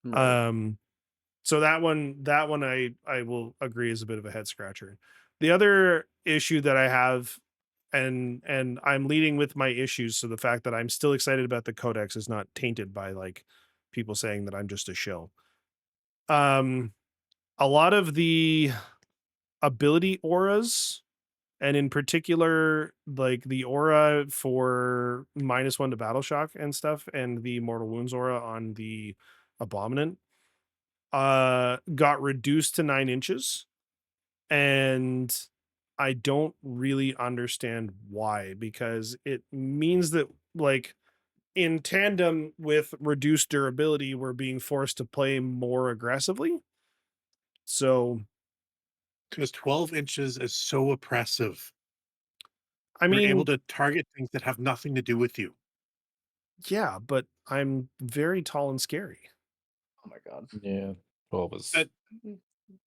Right. So that one I will agree is a bit of a head scratcher. The other issue that I have, and I'm leading with my issues, so the fact that I'm still excited about the codex is not tainted by like people saying that I'm just a shill. A lot of the ability auras, and in particular like the aura for -1 to battle shock and stuff, and the mortal wounds aura on the abominant, got reduced to 9 inches, and I don't really understand why, because it means that, like, in tandem with reduced durability, we're being forced to play more aggressively. So, Because 12 inches is so oppressive. I You're mean, able to target things that have nothing to do with you. yeah, but I'm very tall and scary. Oh my god. Yeah, 12 is But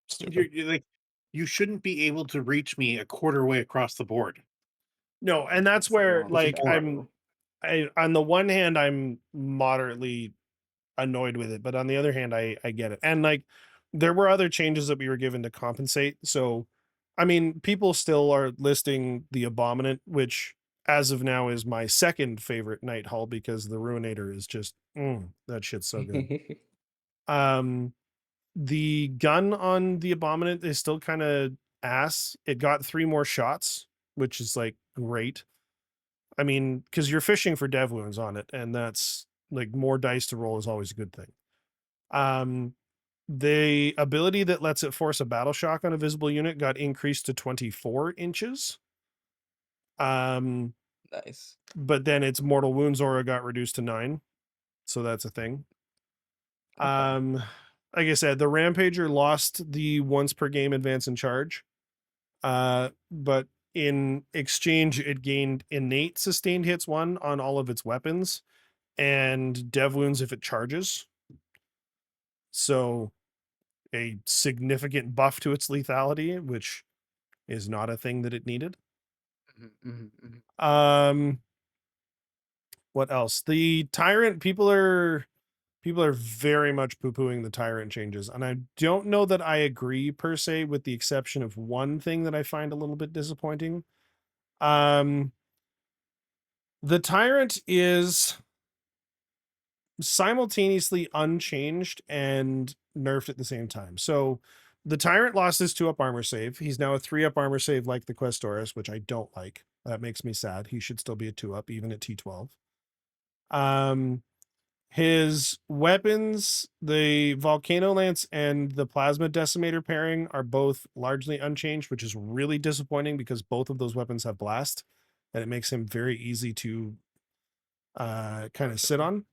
stupid. you're like, you shouldn't be able to reach me a quarter way across the board. No, and that's It's where, long. like, horrible. on the one hand, I'm moderately annoyed with it, but on the other hand, I get it. And like, there were other changes that we were given to compensate. So, I mean, people still are listing the Abominant, which as of now is my second favorite Night Hall, because the Ruinator is just that shit's so good. The gun on the Abominant is still kind of ass. It got 3 more shots, which is like great. I mean, because you're fishing for dev wounds on it, and that's like more dice to roll is always a good thing. The ability that lets it force a battle shock on a visible unit got increased to 24 inches. Nice. But then its mortal wounds aura got reduced to 9. So that's a thing. Okay. Like I said, the Rampager lost the once per game advance and charge. But in exchange, it gained innate sustained hits 1 on all of its weapons and dev wounds if it charges. So a significant buff to its lethality, which is not a thing that it needed. What else? The Tyrant, people are very much poo-pooing the Tyrant changes, and I don't know that I agree per se, with the exception of one thing that I find a little bit disappointing. The Tyrant is simultaneously unchanged and nerfed at the same time. So the Tyrant lost his 2-up armor save. He's now a 3-up armor save like the Questoris, which I don't like. That makes me sad. He should still be a 2-up even at T12. His weapons, the Volcano Lance and the Plasma Decimator pairing, are both largely unchanged, which is really disappointing because both of those weapons have blast, and it makes him very easy to kind of sit on.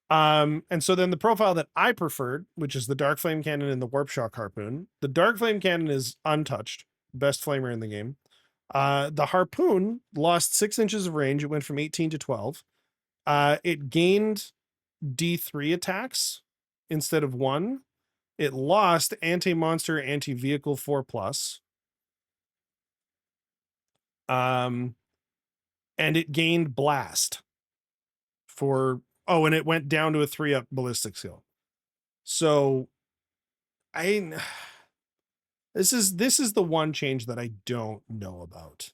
And so then the profile that I preferred, which is the Dark Flame Cannon and the Warp Shock Harpoon. The Dark Flame Cannon is untouched, best flamer in the game. The Harpoon lost 6 inches of range. It went from 18 to 12. It gained D3 attacks instead of 1. It lost anti-monster, anti-vehicle 4+. And it gained blast for, and it went down to a 3-up ballistic skill. So this is the one change that I don't know about.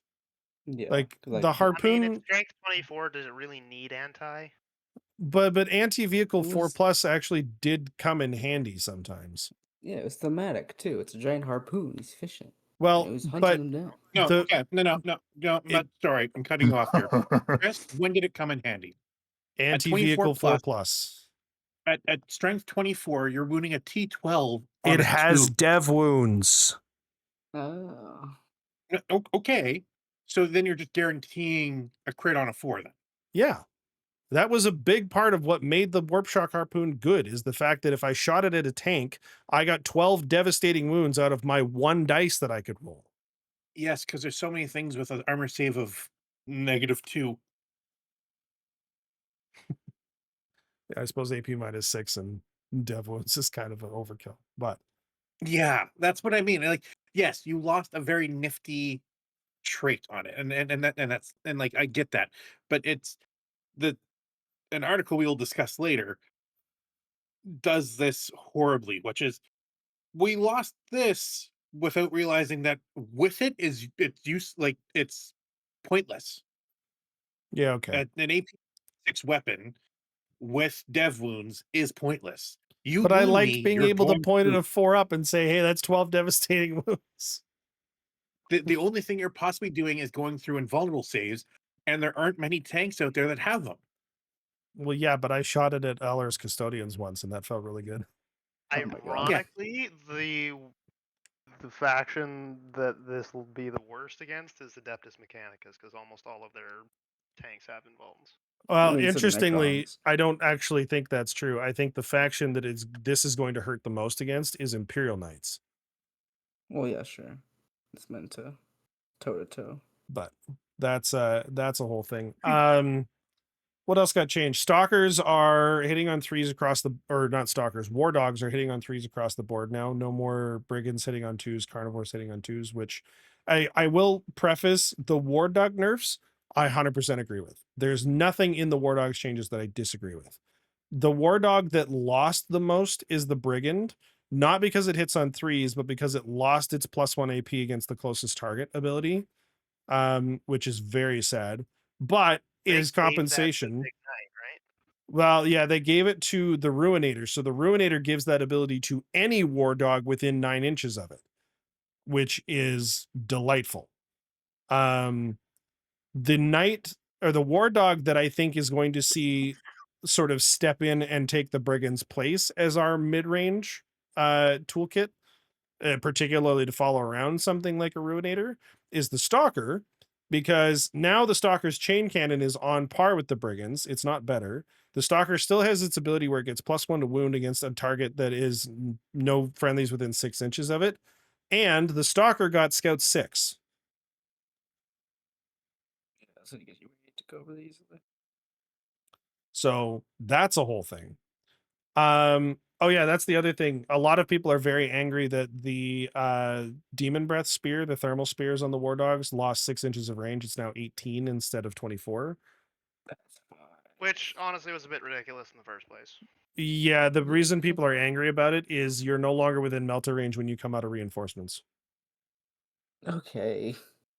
Yeah. Like the I Harpoon, mean, it's strength 24. Does it really need anti? but anti-vehicle It was- 4+ actually did come in handy sometimes. Yeah, it's thematic too. It's a giant harpoon. He's fishing. Well, He's hunting but them down. No, The- okay, no. It- Sorry, I'm cutting you off here. Chris, when did it come in handy? anti-vehicle 24+. 4+. At strength 24, you're wounding a T12. It a has 2. dev wounds. Oh. Okay, so then you're just guaranteeing a crit on a 4 then. Yeah. That was a big part of what made the Warp Shock Harpoon good, is the fact that if I shot it at a tank, I got 12 devastating wounds out of my 1 dice that I could roll. Yes, because there's so many things with an armor save of -2. I suppose AP -6 and dev wounds is kind of an overkill, but Yeah, that's what I mean. Like, yes, you lost a very nifty trait on it, and like I get that, but it's an article we will discuss later does this horribly, which is we lost this without realizing that with it is it's use like it's pointless. yeah, okay. An AP6 weapon with dev wounds is pointless. You But I wound liked me, being you're able to going point at to- a 4-up and say, hey, that's 12 devastating wounds. the only thing you're possibly doing is going through invulnerable saves, and there aren't many tanks out there that have them. Well, yeah, but I shot it at Eller's Custodians once, and that felt really good. Oh my God. Ironically, the faction that this will be the worst against is Adeptus Mechanicus, because almost all of their tanks have invulns. Well, mean, so the interestingly, Necrons. I don't actually think that's true. I think the faction that this is going to hurt the most against is Imperial Knights. Well, yeah, sure. It's meant to toe to toe. But that's a whole thing. What else got changed? Stalkers are hitting on 3s across the, or not stalkers, war dogs are hitting on 3s across the board now. No more brigands hitting on 2s, carnivores hitting on 2s, which I will preface, the war dog nerfs I 100% agree with. There's nothing in the war dogs changes that I disagree with. The war dog that lost the most is the brigand, not because it hits on 3s, but because it lost its +1 AP against the closest target ability, which is very sad. But They is gave that to compensation. Big Knight, right? Well, yeah, they gave it to the Ruinator. So the Ruinator gives that ability to any war dog within 9 inches of it, which is delightful. The knight or the war dog that I think is going to see sort of step in and take the brigand's place as our mid-range toolkit, particularly to follow around something like a Ruinator, is the Stalker, because now the Stalker's chain cannon is on par with the Brigands. It's not better. The Stalker still has its ability where it gets +1 to wound against a target that is no friendlies within 6 inches of it. And the Stalker got Scout 6. Yeah, so you need to go over these. So that's a whole thing. Oh yeah, that's the other thing. A lot of people are very angry that the demon breath spear, the thermal spears on the war dogs, lost 6 inches of range. It's now 18 instead of 24. That's fine. Which honestly was a bit ridiculous in the first place. Yeah, the reason that's people are fine. angry about it is you're no longer within melter range when you come out of reinforcements. Okay.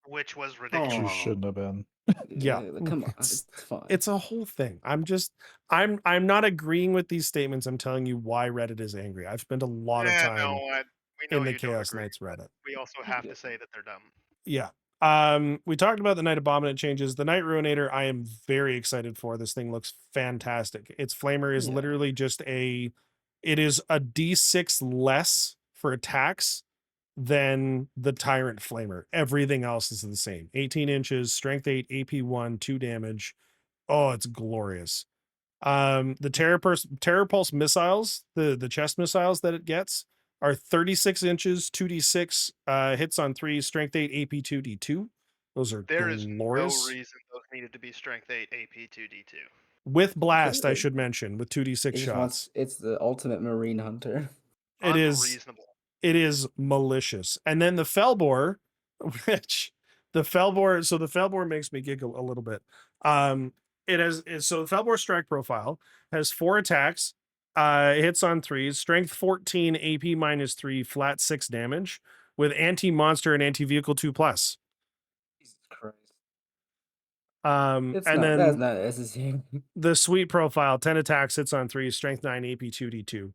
Which was You ridiculous. shouldn't have been. Yeah, Come on. it's It's fine. it's a whole thing. I'm not agreeing with these statements. I'm telling you why Reddit is angry. I've spent a lot of Yeah, time no, we know in the you don't Chaos agree, Knights but Reddit. we also have Yeah. to say that they're dumb. Yeah. We talked about the Night Abominant changes. The Night Ruinator, I am very excited for. This thing looks fantastic. Its flamer is Yeah. literally just it is a D6 less for attacks than the Tyrant Flamer. Everything else is the same. 18 inches, strength 8, AP 1, 2 damage. Oh, it's glorious. The Terror Pulse missiles, the chest missiles that it gets are 36 inches, 2d6, hits on 3, strength 8, AP 2, D2. Those are There is no glorious. reason those needed to be strength 8 AP 2D2. With blast, I It- should mention, with 2d6 It just shots. wants. It's the ultimate marine hunter. It is Unreasonable. it is malicious. And then the Felbor, which the Felbor makes me giggle a little bit. So the Felbor strike profile has 4 attacks, hits on 3s, strength 14, AP -3, flat 6 damage with anti-monster and anti-vehicle 2+. Jesus Christ. And That's then not necessary. the sweet profile, 10 attacks, hits on 3, strength 9, AP 2d2.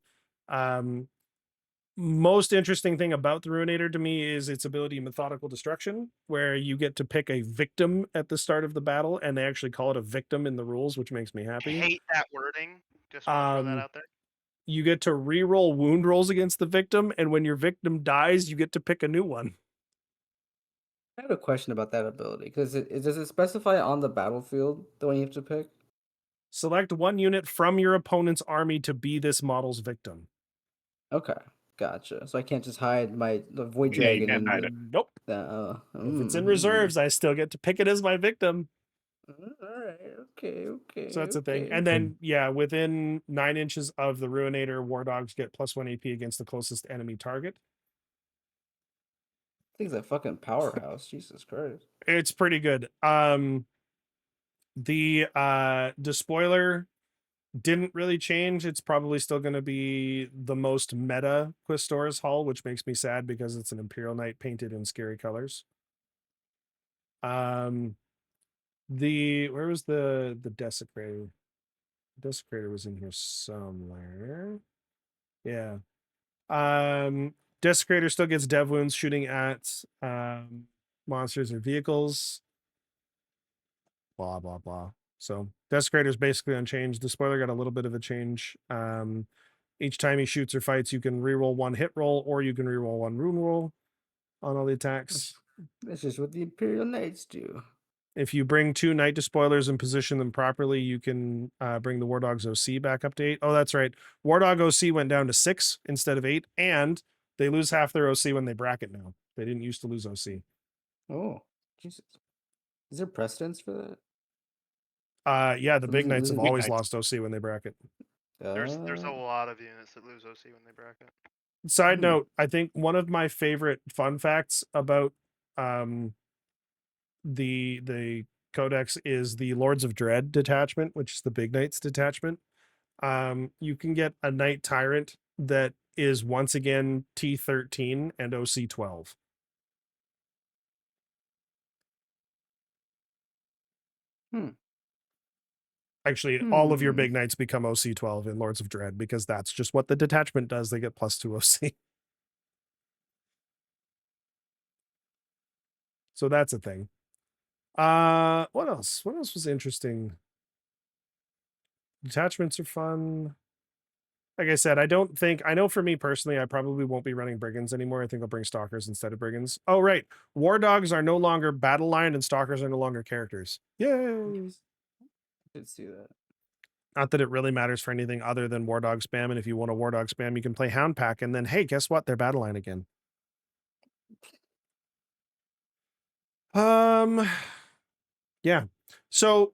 Most interesting thing about the Ruinator to me is its ability methodical destruction, where you get to pick a victim at the start of the battle, and they actually call it a victim in the rules, which makes me happy. Hate that wording. Just want to throw that out there. You get to re-roll wound rolls against the victim, and when your victim dies, you get to pick a new one. I have a question about that ability because does it specify on the battlefield the one you have to pick? Select one unit from your opponent's army to be this model's victim. Okay, gotcha. So I can't just hide the Void Yeah, you Dragon can't hide and it. Nope. If it's in reserves, I still get to pick it as my victim. All right. Okay. So that's the thing. okay. And then, yeah, within 9 inches of the Ruinator, War Dogs get +1 AP against the closest enemy target. Thing's a fucking powerhouse. Jesus Christ. It's pretty good. The Despoiler didn't really change. It's probably still going to be the most meta Quistor's Hull, which makes me sad because it's an Imperial Knight painted in scary colors. Where was the Desecrator? Desecrator was in here somewhere. Yeah. Desecrator still gets dev wounds shooting at monsters or vehicles. Blah blah blah. So Desecrator's basically unchanged. The spoiler got a little bit of a change. Each time he shoots or fights, you can reroll 1 hit roll, or you can reroll 1 rune roll on all the attacks. That's just what the Imperial Knights do. If you bring 2 Night Despoilers and position them properly, you can bring the War Dog's OC back up to 8. Oh, that's right. War Dog OC went down to 6 instead of 8, and they lose half their OC when they bracket now. They didn't used to lose OC. Oh, Jesus. Is there precedence for that? Yeah, the big knights have Losing- always Knights. lost OC when they bracket. There's a Uh, lot of units that lose OC when they bracket. Side note, I think one of my favorite fun facts about the codex is the Lords of Dread detachment, which is the big knights detachment. You can get a knight tyrant that is once again T13 and OC 12. Actually, all of your big knights become OC 12 in Lords of Dread because that's just what the detachment does. They get +2 OC. So that's a thing. What else? What else was interesting? Detachments are fun. Like I said, I know for me personally, I probably won't be running brigands anymore. I think I'll bring stalkers instead of brigands. Oh, right. War dogs are no longer battle line and stalkers are no longer characters. Yay. did see that. Not that it really matters for anything other than war dog spam. And if you want a war dog spam, you can play hound pack. And then, hey, guess what? They're battle line again. Yeah. So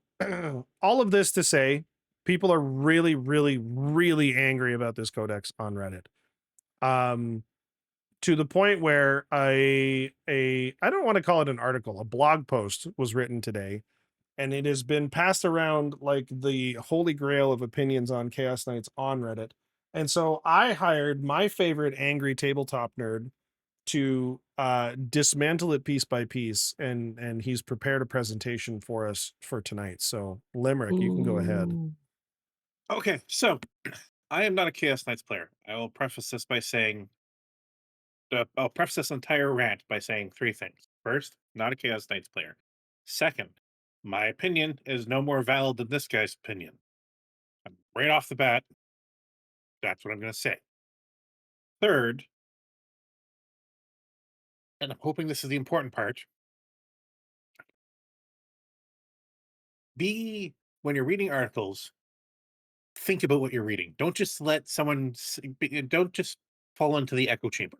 all of this to say, People are really, really, really angry about this codex on Reddit. To the point where I don't want to call it an article, a blog post was written today, and it has been passed around like the holy grail of opinions on Chaos Knights on Reddit. And so I hired my favorite angry tabletop nerd to dismantle it piece by piece, and he's prepared a presentation for us for tonight. So Limerick, you can go ahead. Okay, so I am not a Chaos Knights player. I will preface this by saying, I'll preface this entire rant by saying three things. First, not a Chaos Knights player. Second, my opinion is no more valid than this guy's opinion. Right off the bat, that's what I'm going to say. Third, and I'm hoping this is the important part, when you're reading articles, think about what you're reading. Don't just let don't just fall into the echo chamber.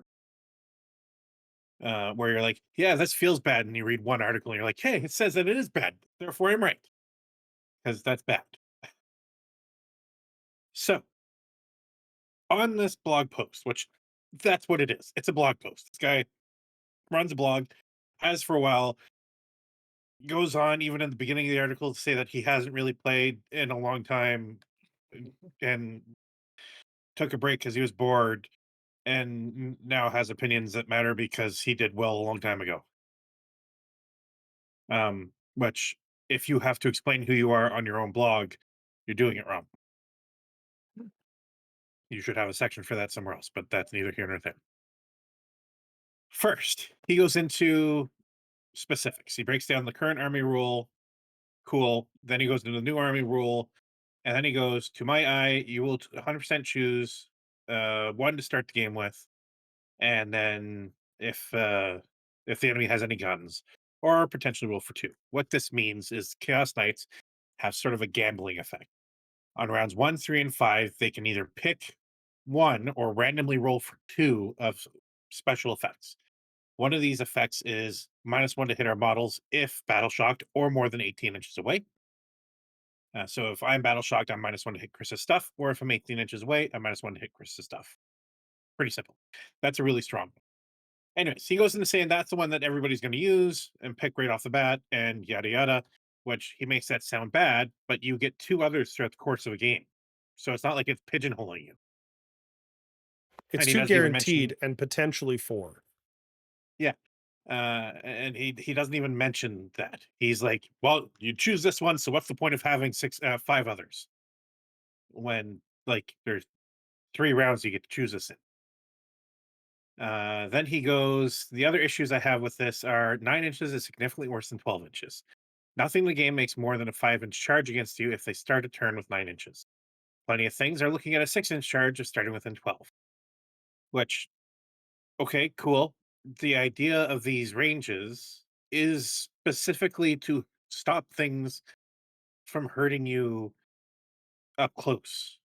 Where you're like, yeah, this feels bad. And you read one article and you're like, hey, it says that it is bad. Therefore, I'm right. Because that's bad. So, on this blog post, which that's what it is, it's a blog post. This guy runs a blog, has for a while, goes on even in the beginning of the article to say that he hasn't really played in a long time and took a break because he was bored and now has opinions that matter because he did well a long time ago. Which, if you have to explain who you are on your own blog, you're doing it wrong. You should have a section for that somewhere else, but that's neither here nor there. First, he goes into specifics. He breaks down the current army rule. Cool. Then he goes into the new army rule. And then he goes, to my eye, you will 100% choose one to start the game with. And then if the enemy has any guns, or potentially roll for two. What this means is Chaos Knights have sort of a gambling effect. On rounds 1, 3, and 5, they can either pick one or randomly roll for two of special effects. One of these effects is -1 to hit our models if battle shocked or more than 18 inches away. So if I'm battle shocked, I'm -1 to hit Chris's stuff, or if I'm 18 inches away, I'm -1 to hit Chris's stuff. Pretty simple. That's a really strong one. Anyways, he goes into saying that's the one that everybody's going to use and pick right off the bat, and yada yada, which he makes that sound bad, but you get two others throughout the course of a game. So it's not like it's pigeonholing you. It's And he two doesn't even guaranteed mention, and potentially four. yeah. And he doesn't even mention that. He's like, well, you choose this one, so what's the point of having five others? When like there's 3 rounds you get to choose this in. Then he goes, the other issues I have with this are 9 inches is significantly worse than 12 inches. Nothing in the game makes more than a 5-inch charge against you if they start a turn with 9 inches. Plenty of things are looking at a 6-inch charge of starting within 12. Which, okay, cool. The idea of these ranges is specifically to stop things from hurting you up close.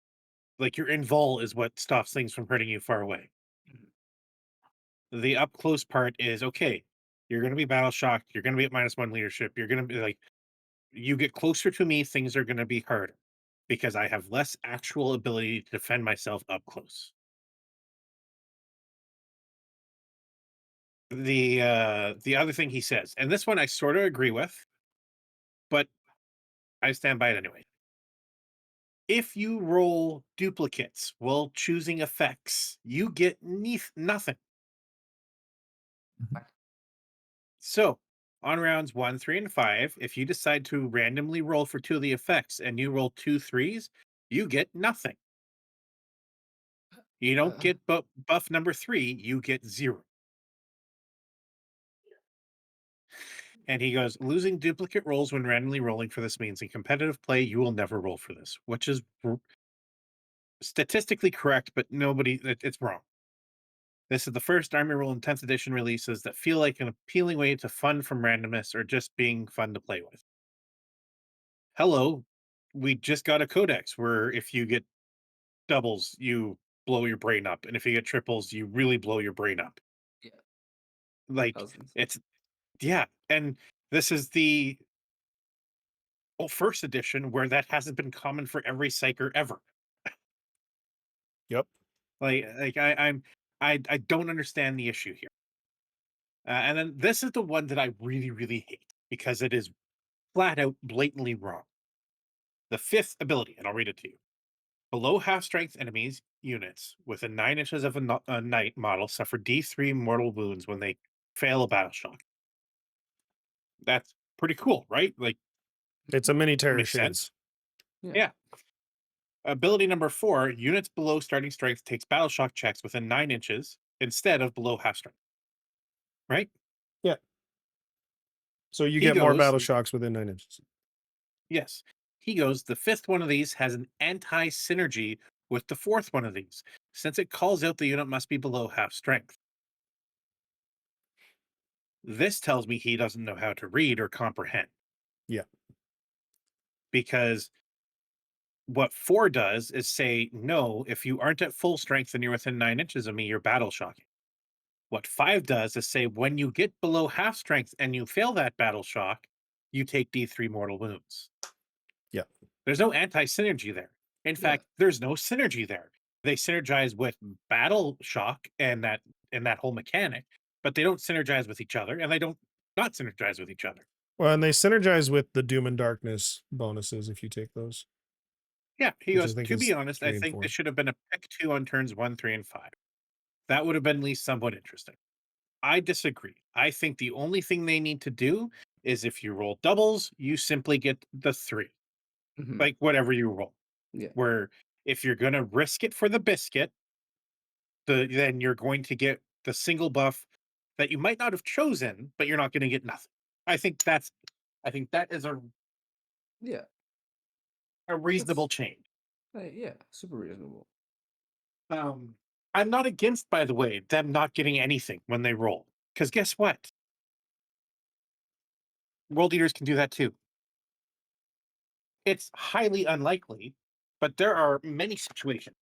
Like your invul is what stops things from hurting you far away. The up close part is okay. You're going to be battle shocked. You're going to be at -1 leadership. You're going to be like, you get closer to me, things are going to be harder because I have less actual ability to defend myself up close. The other thing he says, and this one I sort of agree with, but I stand by it anyway. If you roll duplicates while choosing effects, you get nothing. So, on rounds 1, 3, and 5, if you decide to randomly roll for 2 of the effects and you roll 2 3s, you get nothing. You don't get buff number 3, you get 0. And he goes, losing duplicate rolls when randomly rolling for this means in competitive play, you will never roll for this, which is statistically correct, but it's wrong. This is the first Army Rule in 10th edition releases that feel like an appealing way to fun from randomness or just being fun to play with. Hello, we just got a codex where if you get doubles, you blow your brain up, and if you get triples, you really blow your brain up. Yeah. Like Dozens. it's yeah, and this is the first edition where that hasn't been common for every psyker ever. Yep. I don't understand the issue here. And then this is the one that I really, really hate because it is flat out blatantly wrong. The 5th ability, and I'll read it to you. Below half strength enemies units within 9 inches of a knight model suffer D3 mortal wounds when they fail a battle shock. That's pretty cool, right? Like, It's a mini Terra makes Shades. sense. Yeah. Ability number 4, units below starting strength takes battle shock checks within 9 inches instead of below half strength. Right? Yeah. So you He get more goes- battle shocks within 9 inches. Yes. He goes, the 5th one of these has an anti-synergy with the 4th one of these, since it calls out the unit must be below half strength. This tells me he doesn't know how to read or comprehend. Yeah. Because what 4 does is say, no, if you aren't at full strength and you're within 9 inches of me, you're battle shocking. What 5 does is say, when you get below half strength and you fail that battle shock, you take D3 mortal wounds. Yeah. There's no anti-synergy there. In fact, there's no synergy there. They synergize with battle shock and that whole mechanic, but they don't synergize with each other, and they don't not synergize with each other. Well, and they synergize with the Doom and Darkness bonuses if you take those. Yeah, he Which I goes, think to is be honest, 3 I and think 4. this should have been a pick 2 on turns 1, 3, and 5. That would have been at least somewhat interesting. I disagree. I think the only thing they need to do is if you roll doubles, you simply get the 3. Like whatever you roll. Yeah. Where if you're going to risk it for the biscuit, then you're going to get the single buff that you might not have chosen, but you're not going to get nothing. I think that is Yeah. a reasonable change. Yeah. Super reasonable. I'm not against, by the way, them not getting anything when they roll. Because guess what? World Eaters can do that too. It's highly unlikely, but there are many situations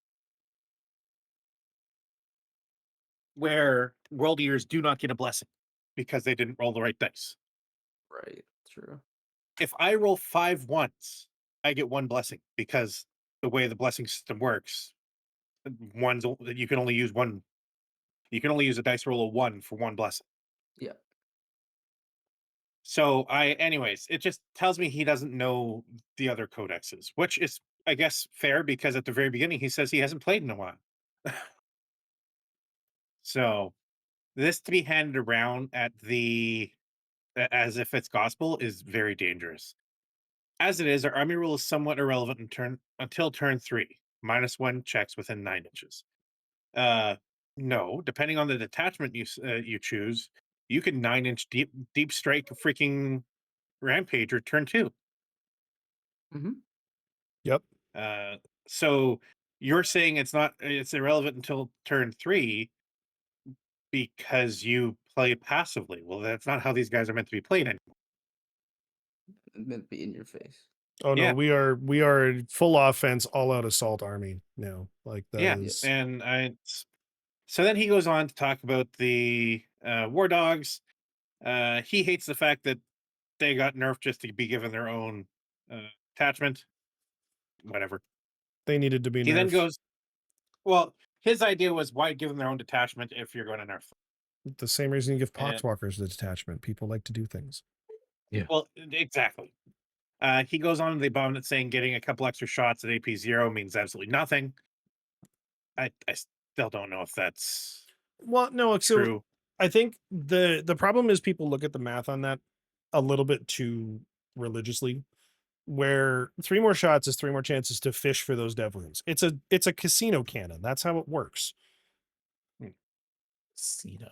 where World Eaters do not get a blessing because they didn't roll the right dice. Right. True. If I roll 5 once, I get 1 blessing because the way the blessing system works, you can only use one. You can only use a dice roll of 1 for 1 blessing. Yeah. So anyways, it just tells me he doesn't know the other codexes, which is, I guess, fair because at the very beginning he says he hasn't played in a while. So this to be handed around as if it's gospel is very dangerous. As it is, our army rule is somewhat irrelevant until turn 3. -1 checks within 9 inches. No, depending on the detachment you choose, you can 9-inch deep strike a freaking rampager turn 2. Yep. So you're saying it's irrelevant until turn 3 because you play passively. Well, that's not how these guys are meant to be played anymore. Meant to be in your face. Oh no, Yeah. we are a full offense, all out assault army now. Like that Yeah, is and so then he goes on to talk about the war dogs. He hates the fact that they got nerfed just to be given their own attachment. Whatever. they needed to be He nerfed. then goes, well, his idea was why give them their own detachment if you're going to nerf them? The same reason you give Yeah. poxwalkers the detachment. People like to do things. Well, exactly. He goes on to the abominant saying getting a couple extra shots at AP0 means absolutely nothing. I still don't know if that's Well, no, so true. I think the problem is people look at the math on that a little bit too religiously, where 3 more shots is 3 more chances to fish for those dev wounds. It's a casino cannon. That's how it works. Casino.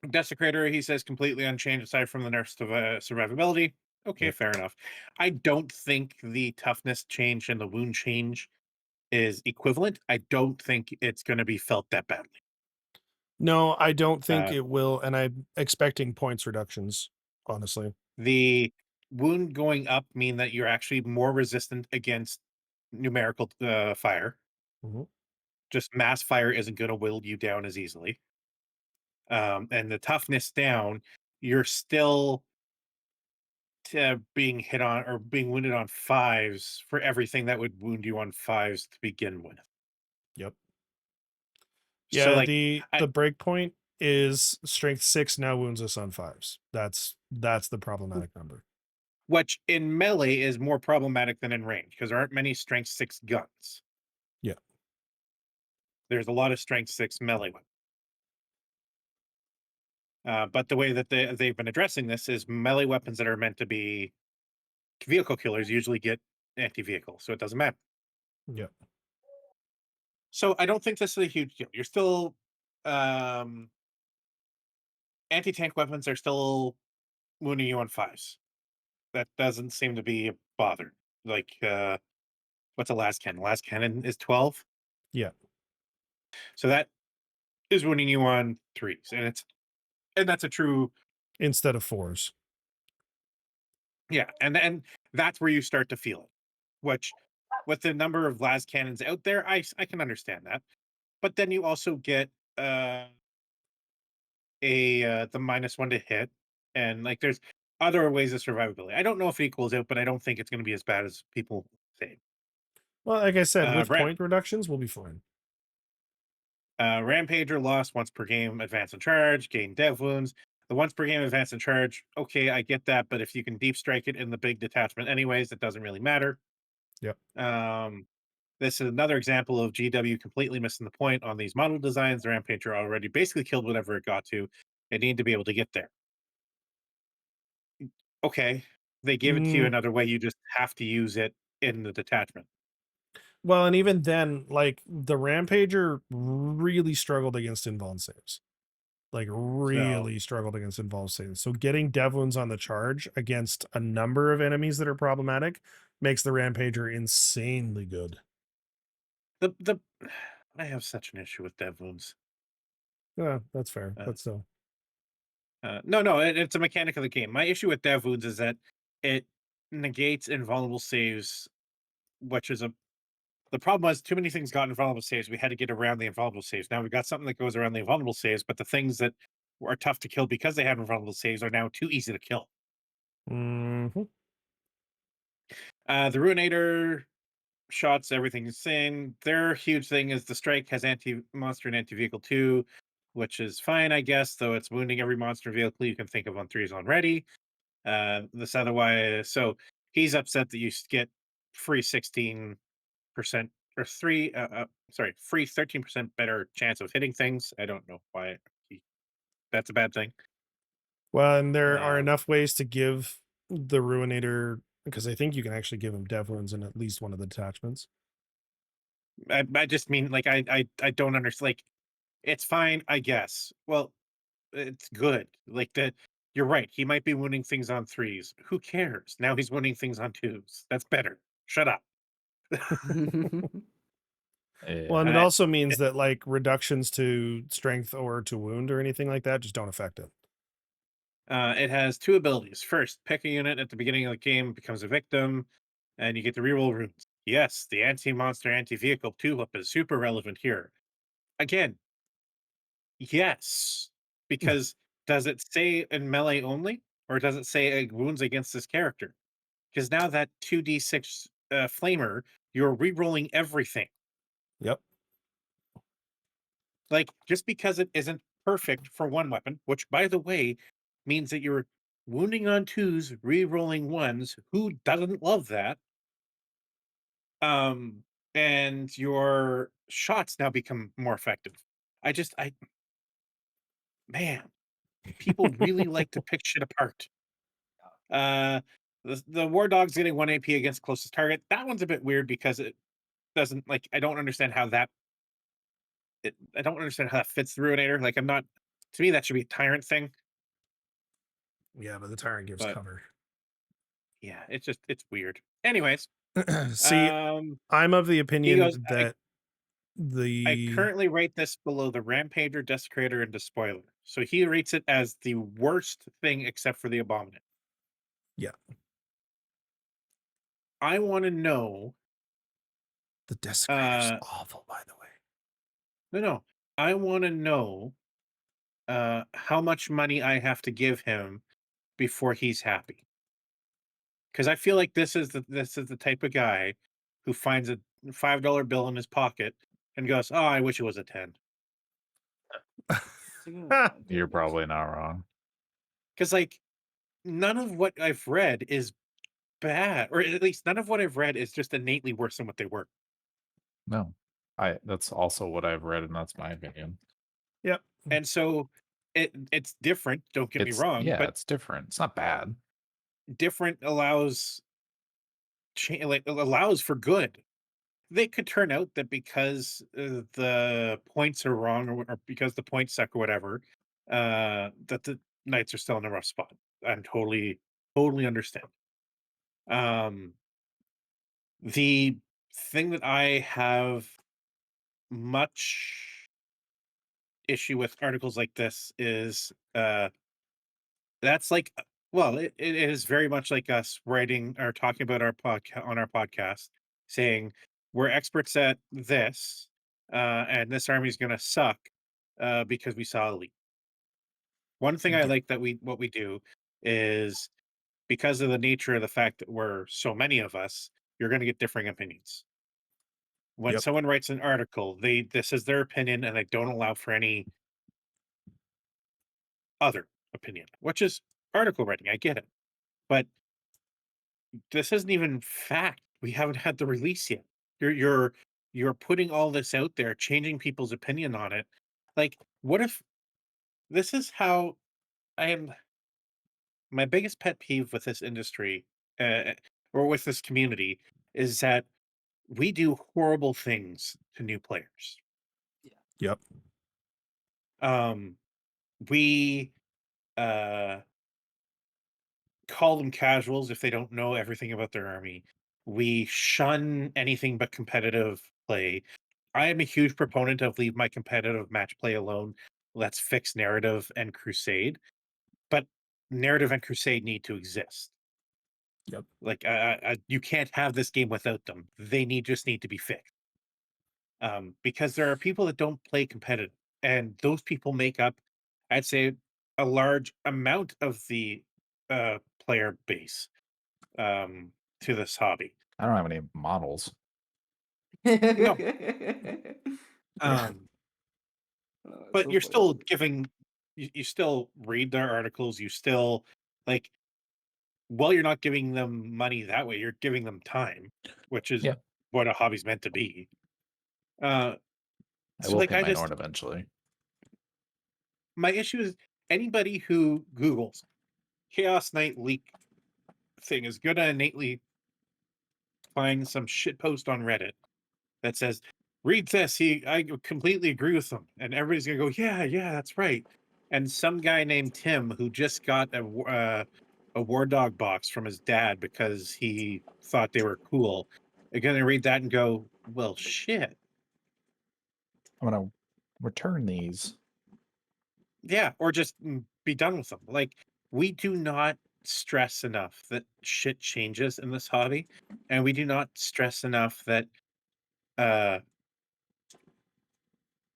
Desecrator, he says, completely unchanged aside from the nerfs to survivability. Okay, Yep. fair enough. I don't think the toughness change and the wound change is equivalent. I don't think it's going to be felt that badly. No, I don't think Uh, it will, and I'm expecting points reductions, honestly. The wound going up mean that you're actually more resistant against numerical fire. Mhm. Just mass fire isn't going to whittle you down as easily. And the toughness down, you're still being hit on or being wounded on 5s for everything that would wound you on 5s to begin with. Yep. So Yeah, like the I, break point is strength 6 now wounds us on 5s. That's the problematic number. which in melee is more problematic than in range because there aren't many strength 6 guns. Yeah. There's a lot of strength 6 melee weapons. But the way that they've been addressing this is melee weapons that are meant to be vehicle killers usually get anti-vehicle, so it doesn't matter. Yep. So I don't think this is a huge deal. You're still anti-tank weapons are still wounding you on 5s. That doesn't seem to be a bother. Like what's a last cannon? Last cannon is 12. Yeah. So that is wounding you on 3s. And that's a true Instead of 4s. yeah, and that's where you start to feel it. Which with the number of las cannons out there, I can understand that. But then you also get the -1 to hit, and like there's other ways of survivability. I don't know if it equals out, but I don't think it's going to be as bad as people say. Well, like I said, with Ram, point reductions, we'll be fine. Rampager lost once per game, advance and charge, gain dev wounds. The once per game advance and charge, okay, I get that, but if you can deep strike it in the big detachment, anyways, it doesn't really matter. Yep. This is another example of GW completely missing the point on these model designs. The Rampager already basically killed whatever it got to. It needed to be able to get there. Okay, they give it to you Mm, another way. You just have to use it in the detachment. well, and even then, like the Rampager really struggled against invuln saves. Like So really struggled against invuln saves. So getting dev wounds on the charge against a number of enemies that are problematic makes the Rampager insanely good. the I have such an issue with dev wounds. Yeah, that's fair. Uh, But still. no, it's a mechanic of the game. My issue with dev wounds is that it negates invulnerable saves, which is the problem was too many things got invulnerable saves. We had to get around the invulnerable saves. Now we've got something that goes around the invulnerable saves, but the things that are tough to kill because they have invulnerable saves are now too easy to kill. Mm-hmm. The Ruinator shots, everything's insane. Their huge thing is the strike has anti-monster and anti-vehicle too, which is fine, I guess, though it's wounding every monster vehicle you can think of on 3s already. This otherwise, so he's upset that you get free 16% or free 13% better chance of hitting things. I don't know why that's a bad thing. Well, and there are Uh, enough ways to give the Ruinator, because I think you can actually give him dev wounds in at least one of the detachments. I just mean like I don't understand. Like it's fine, I guess. Well, it's good. Like that. You're right. He might be wounding things on 3s. Who cares? Now he's wounding things on 2s. That's better. Shut up. Well, and it Uh, also means that like reductions to strength or to wound or anything like that just don't affect it. it has 2 abilities. First, pick a unit at the beginning of the game, becomes a victim, and you get to reroll runes. Yes, the anti-monster, anti-vehicle tulip is super relevant here. Again, yes, because does it say in melee only, or does it say wounds against this character? Because now that 2d6 flamer, you're re-rolling everything. Yep. Like just because it isn't perfect for one weapon, which by the way means that you're wounding on 2s, re-rolling 1s. Who doesn't love that? And your shots now become more effective. I man, people really like to pick shit apart. Uh, the War Dog's getting 1 AP against closest target. That one's a bit weird because it doesn't like. I don't understand how that. I don't understand how that fits the Ruinator. Like, I'm not. To me, that should be a tyrant thing. Yeah, but the tyrant gives But cover. yeah, it's weird. Anyways, See, I'm of the he opinion goes. that I the currently rate this below the Rampager, Desecrator, and Despoiler. So he rates it as the worst thing except for the Abominant. yeah, I want to know. the desecrator's Uh, awful, by the way. no. I want to know how much money I have to give him before he's happy. because I feel like this is the type of guy who finds a $5 bill in his pocket and goes, "Oh, I wish it was a 10." You're probably not wrong. Because like none of what I've read is bad, or at least none of what I've read is just innately worse than what they were. No. That's also what I've read, and that's my opinion. Yep. And so it's different, don't get me wrong, but it's different. It's not bad. different allows like allows for good. They could turn out that because the points are wrong, or because the points suck or whatever, that the Knights are still in a rough spot. I'm totally understand. Um, the thing that I have much issue with articles like this is that's like well, it is very much like us writing or talking about our podcast on our podcast, saying we're experts at this, and this army is going to suck because we saw a leak. One thing I Yeah. like that we do is because of the nature of the fact that we're so many of us, you're going to get differing opinions. When Yep. someone writes an article, this is their opinion, and they don't allow for any other opinion, which is article writing. I get it, but this isn't even fact. We haven't had the release yet. You're putting all this out there, changing people's opinion on it. Like, what if this is how I am? My biggest pet peeve with this industry, or with this community, is that we do horrible things to new players. Yep. Um, we uh call them casuals if they don't know everything about their army. We shun anything but competitive play. I am a huge proponent of leave my competitive match play alone. Let's fix narrative and crusade. But narrative and crusade need to exist. Yep. Like you can't have this game without them. They just need to be fixed. Because there are people that don't play competitive, and those people make up, I'd say, a large amount of the player base um, to this hobby. I don't have any models. No, Yeah. but So you're funny. still giving, you still read their articles. You still like, well, you're not giving them money that way. You're giving them time, which is Yeah. what a hobby's meant to be. Uh, I so will like, pay my Nord eventually. my issue is anybody who Googles Chaos Knight leak thing is gonna innately find some shit post on Reddit that says, "Read this." I completely agree with them, and everybody's gonna go, "Yeah, yeah, that's right." And some guy named Tim who just got a War Dog box from his dad because he thought they were cool, are gonna read that and go, "Well, shit." I'm gonna return these. Yeah, or just be done with them. Like, we do not stress enough that shit changes in this hobby, and we do not stress enough that uh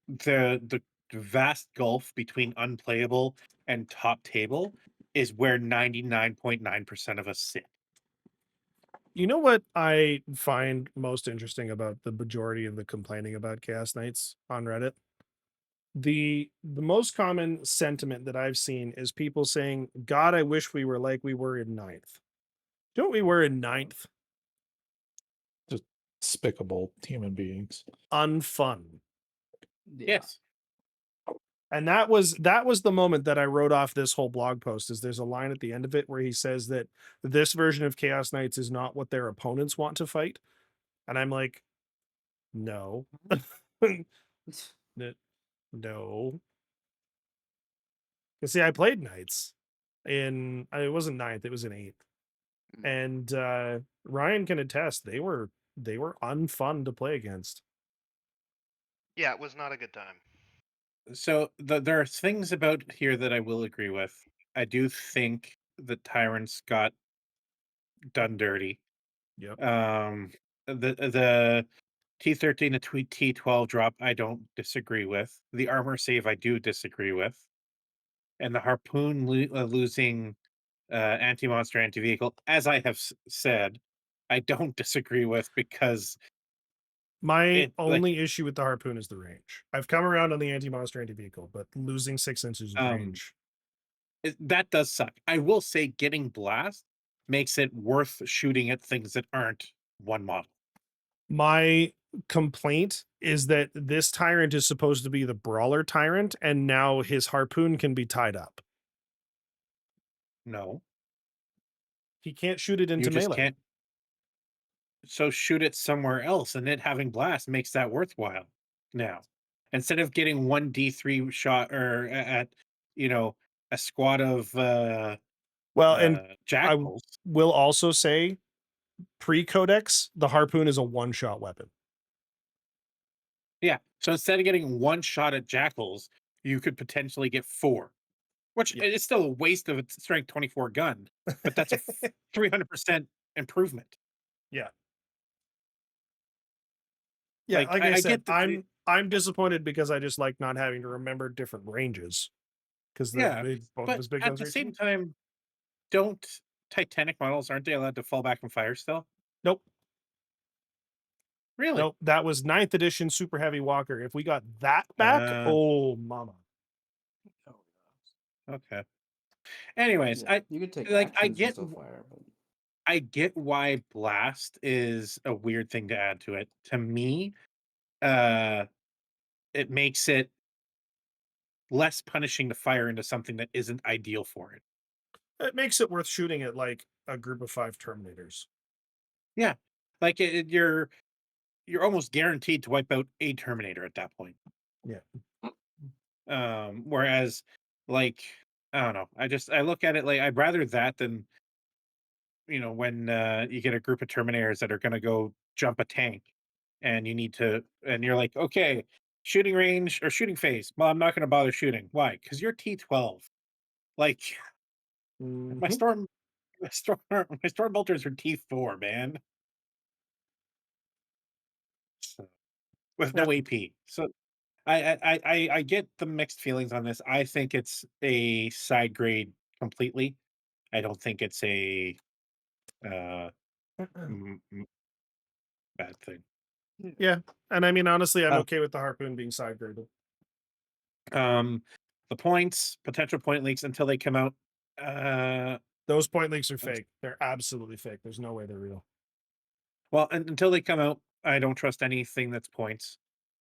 the vast gulf between unplayable and top table is where 99.9% of us sit. You know what I find most interesting about the majority of the complaining about Chaos Knights on Reddit? The most common sentiment that I've seen is people saying, "God, I wish we were like we were in ninth." Do you know what we were in ninth? Just despicable human beings. Unfun. Yeah. Yes. And that was the moment that I wrote off this whole blog post. Is there's a line at the end of it where he says that this version of Chaos Knights is not what their opponents want to fight. And I'm like, no. No. You see, I played Knights it wasn't ninth, it was in eighth. And Ryan can attest they were unfun to play against. Yeah, it was not a good time. So there are things about here that I will agree with. I do think the Tyrants got done dirty. Yep. The T13 to T12 drop, I don't disagree with. The armor save, I do disagree with. And the harpoon losing anti-monster, anti-vehicle, as I have said, I don't disagree with, because My it, like, only issue with the harpoon is the range. I've come around on the anti-monster, anti-vehicle, but losing 6 inches of range. that does suck. I will say getting blast makes it worth shooting at things that aren't one model. My complaint is that this tyrant is supposed to be the brawler tyrant, and now his harpoon can be tied up. No, He can't shoot it you into just melee. can't. So shoot it somewhere else, and it having blast makes that worthwhile. Now, instead of getting one D3 shot or at a squad of Well, and I jackals. will also say, pre-codex, the harpoon is a one-shot weapon. Yeah. So instead of getting one shot at jackals, you could potentially get 4, which Yeah. is still a waste of a strength 24 gun, but that's a 300% improvement. Yeah. Yeah, like I said, get that. I'm disappointed because I just like not having to remember different ranges, because Yeah, both of but his big at guns the are same 18. time, don't Titanic models, aren't they allowed to fall back from fire still? Nope. Really? Nope. That was 9th edition super heavy Walker. If we got that back, oh mama. Okay. Anyways, Yeah, you could take I actions and get still fire, but I get why blast is a weird thing to add to it. To me, it makes it less punishing to fire into something that isn't ideal for it. It makes it worth shooting at like a group of 5 Terminators. Yeah, like you're almost guaranteed to wipe out a Terminator at that point. Yeah. Whereas, like, I don't know. I look at it like I'd rather that than when you get a group of Terminators that are going to go jump a tank, and you're like, okay, shooting range or shooting phase. Well, I'm not going to bother shooting. Why? Because you're T12. Like my Mhm. storm, my storm bolters are T4, man. So, with no Yeah. AP. So I get the mixed feelings on this. I think it's a side grade completely. I don't think it's a m- m- bad thing. Yeah. And I mean, honestly, I'm Uh, okay with the harpoon being side graded. the points, potential point leaks until they come out. Those point leaks are fake. They're absolutely fake. There's no way they're real. Well, until they come out, I don't trust anything that's points.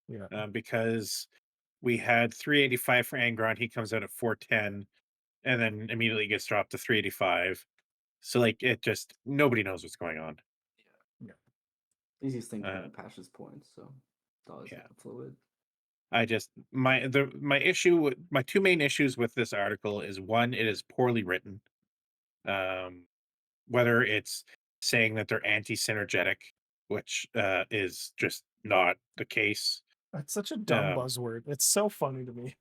Yeah. Because we had 385 for Angron. He comes out at 410, and then immediately gets dropped to 385. So like it just nobody knows what's going on. Yeah. easiest thing to Uh, do patch is points, so it's always yeah. fluid. I just my two main issues with this article is, one, it is poorly written. Whether it's saying that they're anti-synergetic, which is just not the case. That's such a dumb buzzword. It's so funny to me.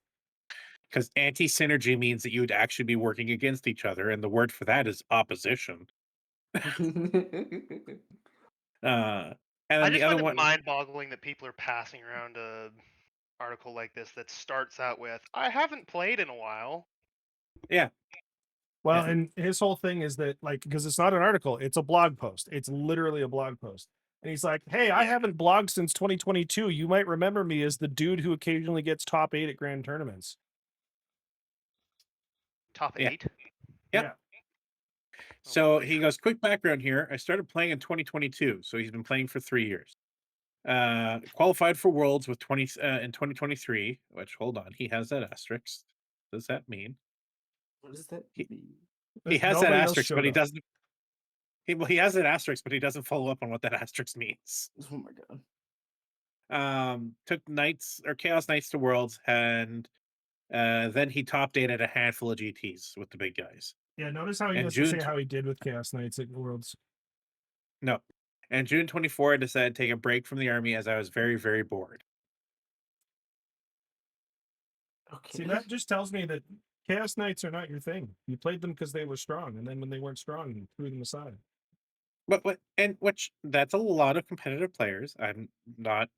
Because anti-synergy means that you would actually be working against each other, and the word for that is opposition. And I then the just other find it one, mind-boggling that people are passing around a article like this that starts out with, "I haven't played in a while." yeah, Well, Yeah. and his whole thing is that, like, because it's not an article, it's a blog post. It's literally a blog post. And he's like, hey, I haven't blogged since 2022. You might remember me as the dude who occasionally gets top 8 at grand tournaments. Top Yeah. 8? Yep. So he goes, quick background here. I started playing in 2022, so he's been playing for 3 years. Qualified for Worlds with in 2023. Which, hold on, he has that asterisk. What does that mean? What does that He- mean? He has that Nobody else asterisk, showed but he up. doesn't. He has that asterisk, but he doesn't follow up on what that asterisk means. Oh my god. Took Knights or Chaos Knights to Worlds, and then he top 8 at a handful of GTs with the big guys. Yeah, notice how he And doesn't June say how he did with Chaos Knights at Worlds. No. And June 24, I decided to take a break from the army as I was very, very bored. Okay. See, that just tells me that Chaos Knights are not your thing. You played them because they were strong, and then when they weren't strong, you threw them aside. Which that's a lot of competitive players. I'm not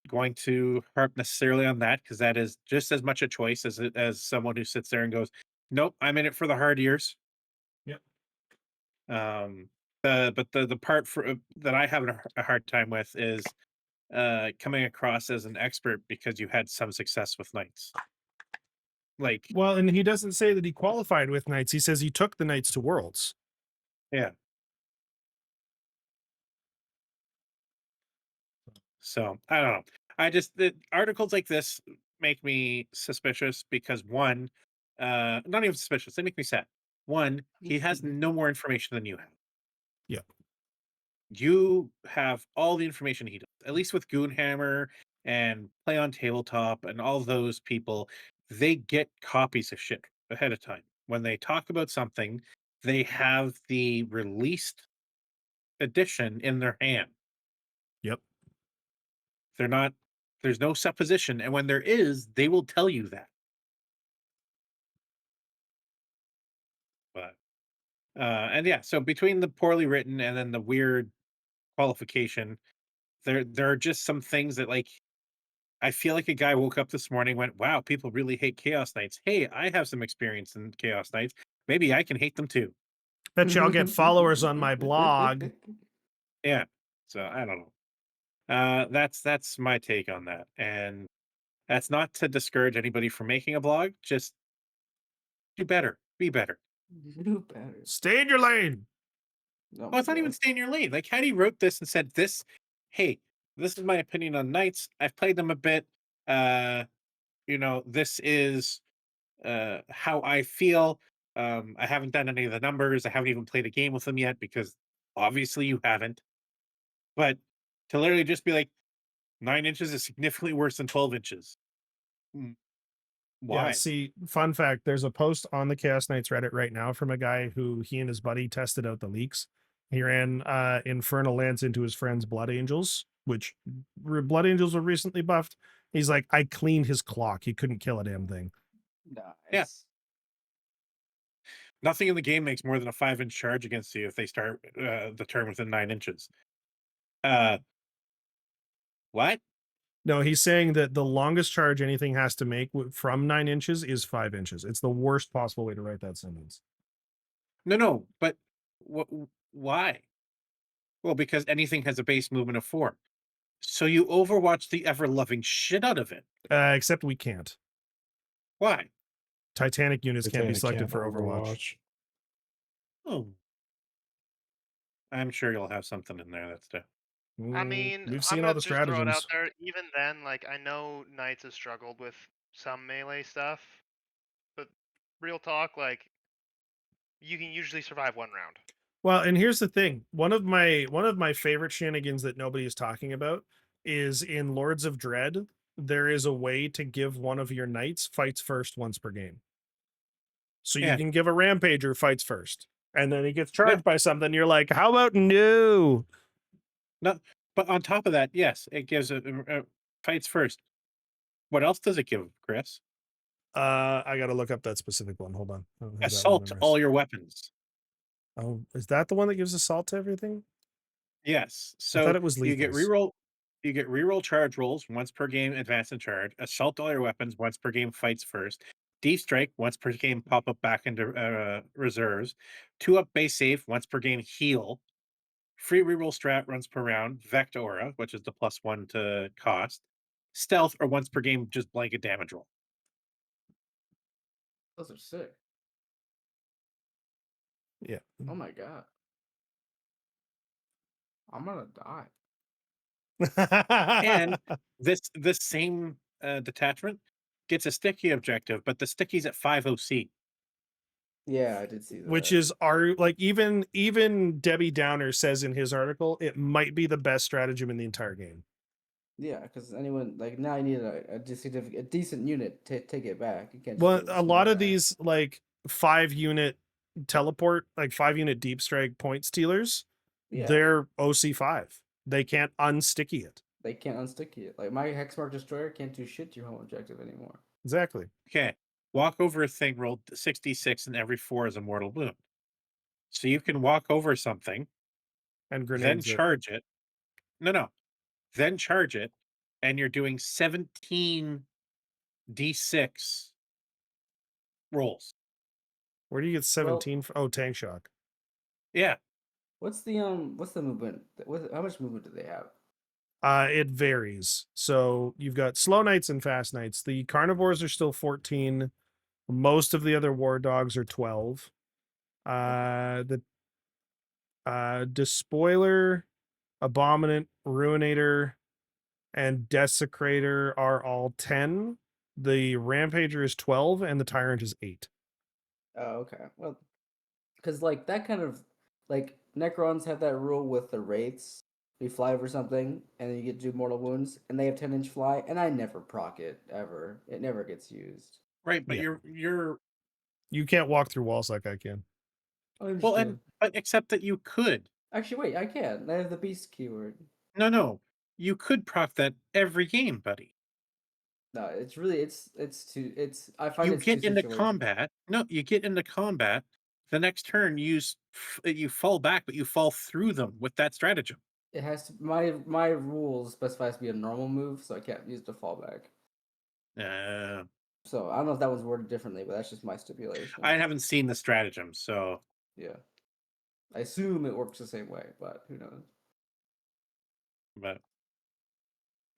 going to harp necessarily on that, because that is just as much a choice as someone who sits there and goes, "Nope, I'm in it for the hard years." Yep. The part that I have a hard time with is coming across as an expert because you had some success with knights. Like, Well, and he doesn't say that he qualified with knights. He says he took the knights to Worlds. yeah. So I don't know. Articles like this make me suspicious because one, not even suspicious. They make me sad. One, he has no more information than you have. Yeah. You have all the information he does. At least with Goonhammer and Play on Tabletop and all those people, they get copies of shit ahead of time. When they talk about something, they have the released edition in their hand. Yep. They're not, there's no supposition. And when there is, they will tell you that. But, and yeah, so between the poorly written and then the weird qualification, there are just some things that, like, I feel like a guy woke up this morning, went, wow, people really hate Chaos Knights. Hey, I have some experience in Chaos Knights. Maybe I can hate them too. Bet you I'll get followers on my blog. Yeah. So I don't know. That's my take on that. And that's not to discourage anybody from making a blog. Just do better. Be better. Do better. Stay in your lane. Oh Well, it's my not even God. stay in your lane. Like, Hattie wrote this and said this, hey, this is my opinion on Knights. I've played them a bit. This is how I feel. I haven't done any of the numbers. I haven't even played a game with them yet because obviously you haven't. But to literally just be like, 9 inches is significantly worse than 12 inches. Why? Yeah, see, fun fact, there's a post on the Chaos Knights Reddit right now from a guy who he and his buddy tested out the leaks. He ran Infernal Lance into his friend's Blood Angels, which Blood Angels were recently buffed. He's like, I cleaned his clock. He couldn't kill a damn thing. Nice. Nothing in the game makes more than a 5-inch charge against you if they start the turn within 9 inches. What? No, he's saying that the longest charge anything has to make from 9 inches is 5 inches. It's the worst possible way to write that sentence. No, but why? Well, because anything has a base movement of 4. So you overwatch the ever-loving shit out of it. Except we can't. Why? Titanic units can't be Titanic selected can't for Overwatch. Oh. I'm sure you'll have something in there that's I Mm, mean, we've I'm seen all gonna the just throw it out stratagems. there. Even then, like, I know Knights have struggled with some melee stuff, but real talk, like, you can usually survive one round. Well, and here's the thing. One of my favorite shenanigans that nobody is talking about is in Lords of Dread, there is a way to give one of your knights fights first once per game. So you Yeah. can give a rampager fights first. And then he gets No. charged by something. You're like, how about no? No, but on top of that, yes, it gives a fights first. What else does it give, Chris? I gotta look up that specific one. Hold on. I don't have that one Assault memorized. all your weapons. Oh, is that the one that gives assault to everything? Yes. I So thought it was you get lethals. reroll. You get reroll charge rolls once per game, advance and charge. Assault all your weapons once per game, fights first. Deep strike once per game, pop up back into reserves. 2-up base save once per game, heal. Free reroll strat runs per round. Vect aura, which is the +1 to cost. Stealth or once per game, just blanket damage roll. Those are sick. Yeah. Oh my God. I'm gonna die. And this same detachment gets a sticky objective, but the sticky's at 5 OC. Yeah, I did see that. Which is even Debbie Downer says in his article, it might be the best stratagem in the entire game. Yeah, because anyone like now you need a decent unit to take it back. You can't just Well, give it a lot of small these like 5-unit teleport, like 5-unit deep strike point stealers, Yeah. they're OC5. They can't unsticky it. They can't unsticky it. Like my Hexmark Destroyer can't do shit to your home objective anymore. Exactly. Okay. Walk over a thing rolled 66 and every 4 is a mortal wound. So you can walk over something And then grenades it. charge it. No. Then charge it, and you're doing 17 D6 rolls. Where do you get 17 Oh, tank shock. Yeah. What's the movement? How much movement do they have? It varies. So you've got slow knights and fast knights. The carnivores are still 14. Most of the other war dogs are 12. The Despoiler, Abominant, Ruinator, and Desecrator are all 10. The Rampager is 12, and the Tyrant is 8. Oh, okay. Well, because like that kind of like Necrons have that rule with the wraiths. You fly over something and then you get to do mortal wounds, and they have 10-inch fly, and I never proc it ever. It never gets used. Right, but Yeah. you're You can't walk through walls like I can. I well, understand. and but except that you could. Actually, wait, I can. I have the beast keyword. No, you could proc that every game, buddy. No, it's really it's too it's. I find You it's too get into situational. combat. No, you get into combat. The next turn, you fall back, but you fall through them with that stratagem. It has to my rules specifies to be a normal move, so I can't use the fallback. Uh, So I don't know if that one's worded differently, but that's just my stipulation. I haven't seen the stratagem, so Yeah, I assume it works the same way, but who knows? but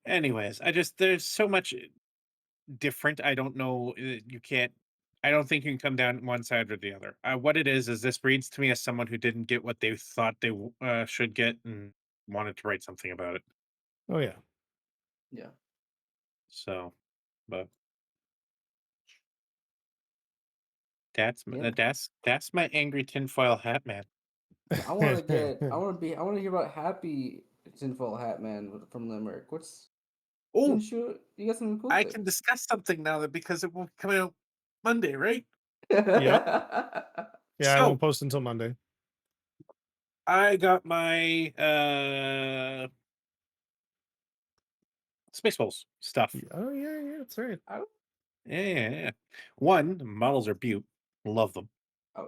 anyways, there's so much different. I don't know. You can't. I don't think you can come down one side or the other. What it is this reads to me as someone who didn't get what they thought they should get and wanted to write something about it. Oh, yeah. Yeah. So, but that's Yeah. that's my angry tinfoil hat man. I want to get. I want to be. I want to hear about Happy Tinfoil Hat Man from Limerick. What's? Oh, Didn't you? You got some cool I things. can discuss something now that because it will come out Monday, right? Yeah, I So won't post until Monday. I got my Spaceballs stuff. Oh, yeah, that's right. Yeah. One, models are beaut. Love them. Oh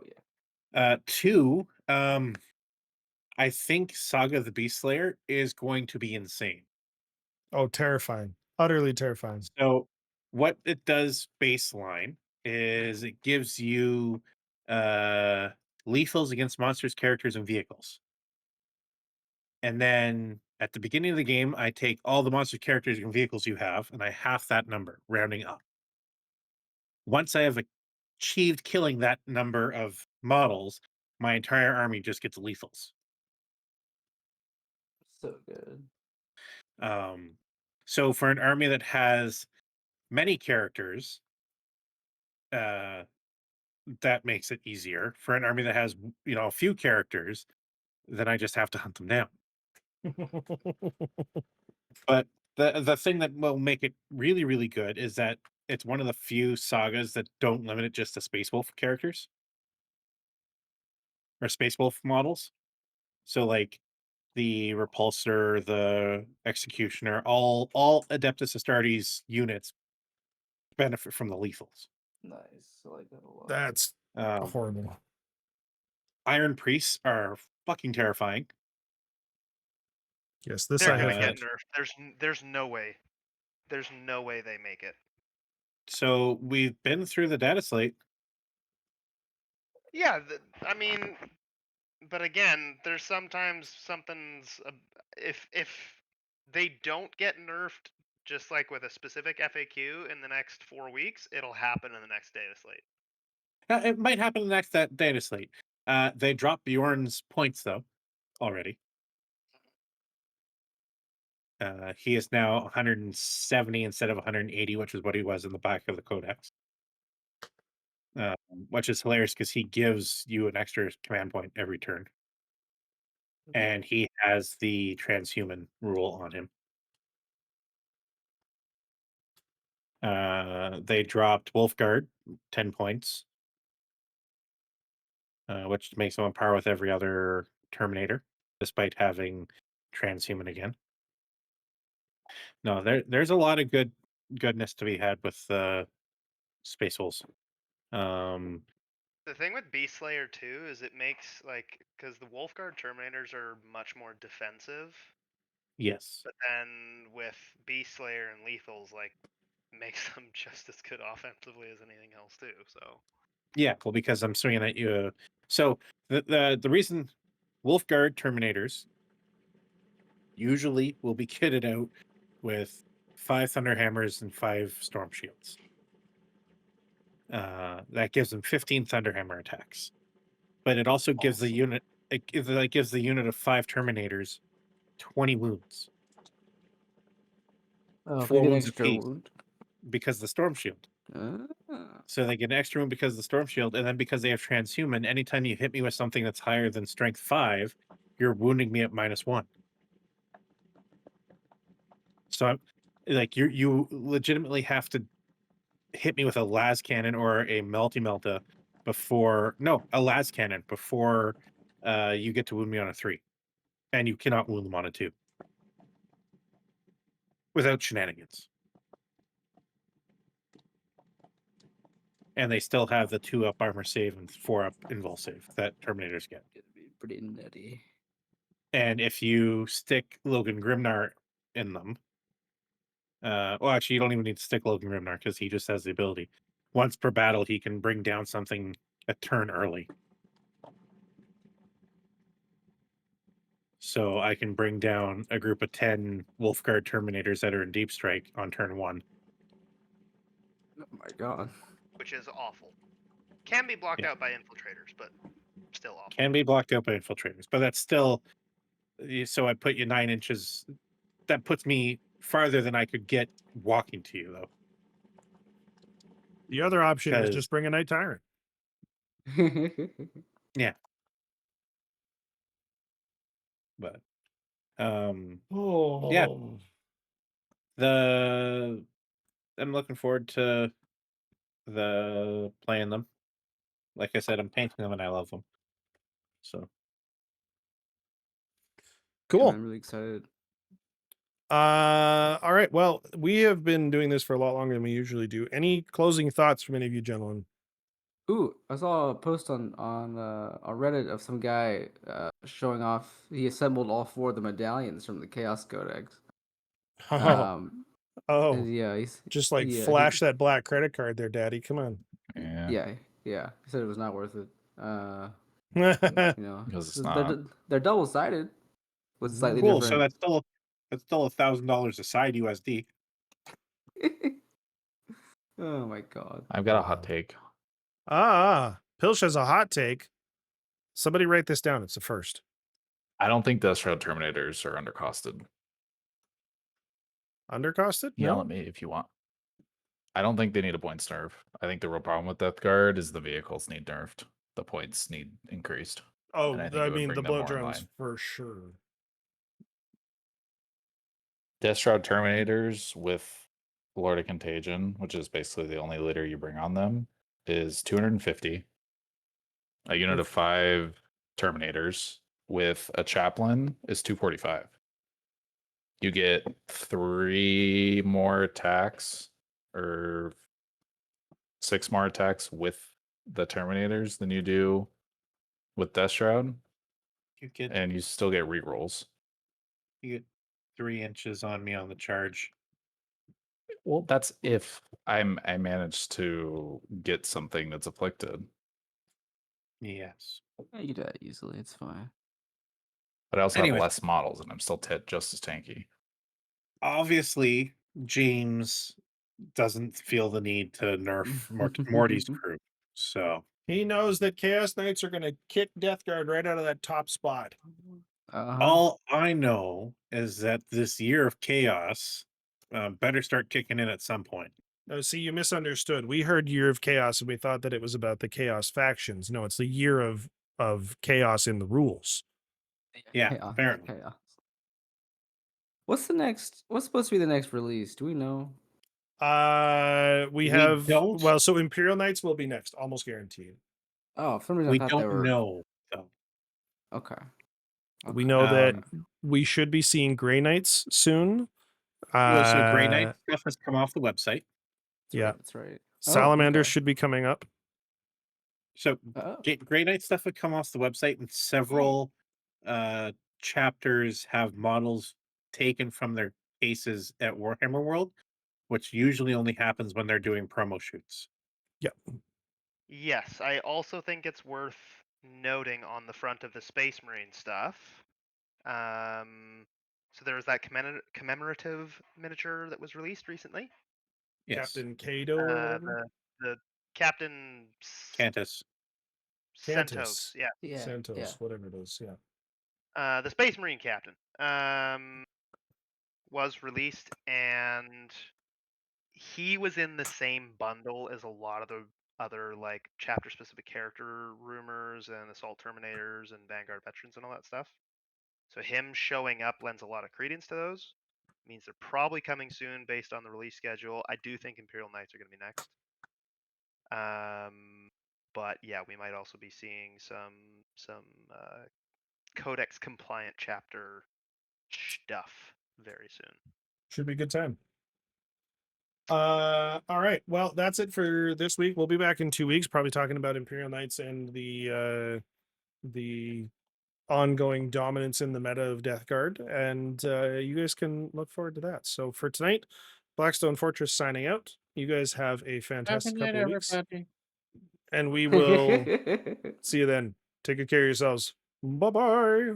yeah. Two, I think Saga the Beast Slayer is going to be insane. Oh, terrifying. Utterly terrifying. So what it does baseline is it gives you lethals against monsters, characters, and vehicles. And then at the beginning of the game, I take all the monster characters and vehicles you have, and I half that number, rounding up. Once I have achieved killing that number of models, my entire army just gets lethals. So good. So for an army that has many characters, that makes it easier. For an army that has a few characters, then I just have to hunt them down. But the thing that will make it really, really good is that it's one of the few sagas that don't limit it just to Space Wolf characters or Space Wolf models. So like the Repulsor, the Executioner, all Adeptus Astartes units benefit from the lethals. Nice. I like that a lot. That's Um, horrible. Iron Priests are fucking terrifying. Yes, this They're I gonna have get heard. nerfed. There's no way. There's no way they make it. So we've been through the data slate. Yeah, I mean, but again, there's sometimes something's if they don't get nerfed, just like with a specific FAQ in the next 4 weeks, it'll happen in the next data slate. It might happen in the next data slate. They dropped Bjorn's points though already. He is now 170 instead of 180, which is what he was in the back of the codex. Which is hilarious because he gives you an extra command point every turn. And he has the transhuman rule on him. They dropped Wolfguard 10 points, which makes him on par with every other Terminator, despite having transhuman again. No, there's a lot of goodness to be had with Space Wolves. The thing with Beast Slayer too is it makes because the Wolfguard Terminators are much more defensive, Yes. but then with Beast Slayer and Lethals, makes them just as good offensively as anything else too. So Yeah, well, because I'm swinging at you So the reason Wolfguard Terminators usually will be kitted out with 5 Thunderhammers and 5 Storm Shields. That gives them 15 Thunderhammer attacks, but it also gives the unit that gives the unit of 5 Terminators 20 wounds. Oh, if 4 you get an wounds extra apiece wound. because the Storm Shield. So they get an extra wound because of the Storm Shield, and then because they have Transhuman, anytime you hit me with something that's higher than Strength 5, you're wounding me at -1. So I'm like you legitimately have to hit me with a las cannon or a melty melta before a las cannon before you get to wound me on a 3. And you cannot wound them on a 2. Without shenanigans. And they still have the 2-up armor save and 4-up invul save that Terminators get. It'd be pretty nutty. And if you stick Logan Grimnar in them, well, actually, you don't even need to stick Logan Grimnar because he just has the ability. Once per battle, he can bring down something a turn early. So I can bring down a group of 10 Wolfguard Terminators that are in Deep Strike on turn 1. Oh my god. Which is awful. Can be blocked Yeah. out by infiltrators, but still awful. Can be blocked out by infiltrators, but that's still. So I put you 9 inches. That puts me farther than I could get walking to you, though. The other option is 'Cause- just bring a Night Tyrant. Yeah. But Oh. Yeah. I'm looking forward to playing them. Like I said, I'm painting them and I love them. So Cool. I'm really excited. All right. Well, we have been doing this for a lot longer than we usually do. Any closing thoughts from any of you gentlemen? Ooh, I saw a post on Reddit of some guy showing off. He assembled all 4 of the medallions from the Chaos Codex. Oh, Yeah, just like yeah, flash that black credit card there, Daddy. Come on. Yeah. Yeah. He said it was not worth it. Cool. You know, Because it's they're, not. they're double sided with slightly So different. that's still $1,000 a side USD. Oh my god. I've got a hot take. Pilch has a hot take. Somebody write this down. It's the first. I don't think Death Shroud Terminators are undercosted. Undercosted? Yell No. at me if you want. I don't think they need a points nerf. I think the real problem with Death Guard is the vehicles need nerfed. The points need increased. Oh, And I think I it would mean, bring the them blow more in drones line. for sure. Death Shroud Terminators with Lord of Contagion, which is basically the only litter you bring on them, is 250. A unit of 5 Terminators with a chaplain is 245. You get 3 more attacks or 6 more attacks with the Terminators than you do with Death Shroud, You get and you still get rerolls. 3 inches on me on the charge. Well, that's if I manage to get something that's afflicted. Yes. Yeah, you do that easily. It's fine. But I also Anyways. have less models, and I'm still just as tanky. Obviously, James doesn't feel the need to nerf Morty's crew. So He knows that Chaos Knights are going to kick Death Guard right out of that top spot. all I know is that this year of chaos better start kicking in at some point. No, see, you misunderstood. We heard Year of Chaos and we thought that it was about the Chaos factions. No, it's the year of chaos in the rules. Yeah, Chaos. apparently. Chaos. What's supposed to be the next release? Do we know? We have don't- well, so Imperial Knights will be next, almost guaranteed. Oh, for some reason We I thought they don't were. know, though. Okay. We know that Um, we should be seeing Grey Knights soon. Well, so Grey Knight stuff has come off the website. Yeah. That's right. Salamanders okay. should be coming up. So Oh. Grey Knight stuff had come off the website, and several chapters have models taken from their cases at Warhammer World, which usually only happens when they're doing promo shoots. Yeah. Yes, I also think it's worth noting on the front of the Space Marine stuff. So there was that commemorative miniature that was released recently. Yes. Captain Cato or whatever. The Captain Cantus. Santos, yeah. Yeah. Santos, Yeah. whatever it is. Yeah. The Space Marine Captain was released, and he was in the same bundle as a lot of the other like chapter specific character rumors and Assault Terminators and Vanguard veterans and all that stuff. So him showing up lends a lot of credence to those. Means they're probably coming soon based on the release schedule. I do think Imperial Knights are going to be next. But yeah, we might also be seeing some Codex compliant chapter stuff very soon. Should be a good time. All right. Well, that's it for this week. We'll be back in 2 weeks, probably talking about Imperial Knights and the ongoing dominance in the meta of Death Guard, and you guys can look forward to that. So for tonight, Blackstone Fortress signing out. You guys have a fantastic couple of weeks, and we will see you then. Take good care of yourselves. Bye bye.